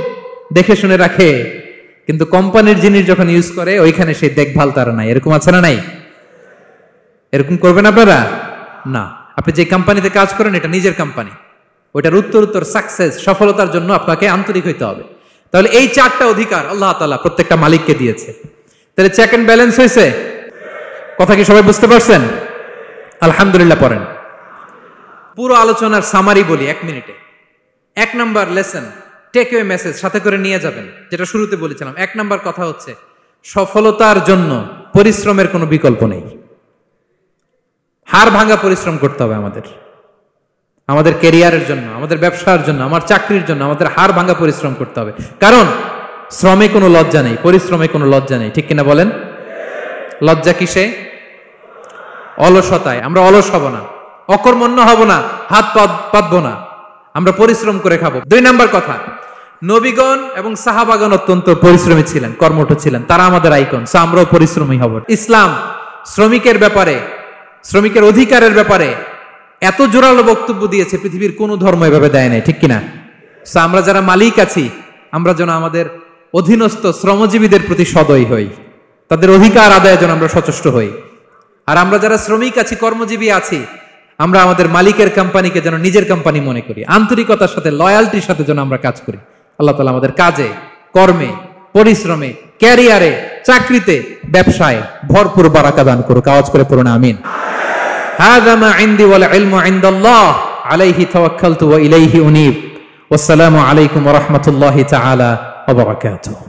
দেখে শুনে রাখে, কিন্তু কোম্পানির জিনিস যখন ইউজ করে ওইখানে সেই দেখভাল তার নাই, এরকম আছে না? নাই। এরকম করবেন আপনারা না। আপনি যে কোম্পানিতে কাজ করেন এটা নিজের কোম্পানি, ওইটার উত্তর সাকসেস, সফলতার জন্য আপনাকে আন্তরিক হইতে হবে। তাহলে এই 4টা অধিকার আল্লাহ তাআলা প্রত্যেকটা মালিককে দিয়েছে। তাহলে চেক এন্ড ব্যালেন্স হয়েছে। কথা কি সবাই বুঝতে পারছেন? আলহামদুলিল্লাহ পড়েন। পুরো আলোচনার সামারি বলি 1 মিনিটে। 1 number lesson, take away message সাথে করে নিয়ে যাবেন, যেটা শুরুতে বলেছিলাম। 1 নাম্বার কথা হচ্ছে সফলতার জন্য পরিশ্রমের কোনো বিকল্প নেই। হাড় ভাঙা পরিশ্রম করতে হবে আমাদের ক্যারিয়ারের জন্য, আমাদের ব্যবসার জন্য, আমার চাকরির জন্য আমাদের হাড় ভাঙা পরিশ্রম করতে হবে। কারণ শ্রমে কোনো লজ্জা নেই, পরিশ্রমে কোনো লজ্জা নেই, ঠিক কিনা বলেন? লজ্জা কিসে? অলসতায়। আমরা অলস হব না, অকর্মণ্য হব না, হাত পাতবো না, আমরা পরিশ্রম করে খাবো। 2 নাম্বার কথা, নবীগণ এবং সাহাবাগণ অত্যন্ত পরিশ্রমী ছিলেন, কর্মঠ ছিলেন, তারা আমাদের আইকন, আমরাও পরিশ্রমী হব। ইসলাম শ্রমিকের ব্যাপারে, শ্রমিকের অধিকারের ব্যাপারে এত জোরালো বক্তব্য দিয়েছে, পৃথিবীর কোনো ধর্ম এভাবে দেয় নাই, ঠিক কিনা? আমরা যারা মালিক আছি, আমরা যেন আমাদের অধীনস্থ শ্রমজীবীদের প্রতি সদয় হই, তাদের অধিকার আদায়ের জন্য আমরা সচেষ্ট হই। আর আমরা যারা শ্রমিক আছি, কর্মজীবী আছি, আমরা আমাদের মালিকের কোম্পানিকে যেন নিজের কোম্পানি মনে করি, আন্তরিকতার সাথে, লয়ালটির সাথে যেন আমরা কাজ করি। আল্লাহ তাআলা আমাদের কাজে, কর্মে, পরিশ্রমে, ক্যারিয়ারে, চাকরিতে, ব্যবসায় ভরপুর বারাকা দান করুক। আওয়াজ করে পড়ুন আমিন। হাযা মা ইনদি ওয়াল ইলমু ইনদাল্লাহ আলাইহি তাওয়াক্কালতু ওয়া ইলাইহি উনীব। ওয়াসসালামু আলাইকুম ওয়া রাহমাতুল্লাহি তাআলা ওয়া বারাকাতুহু।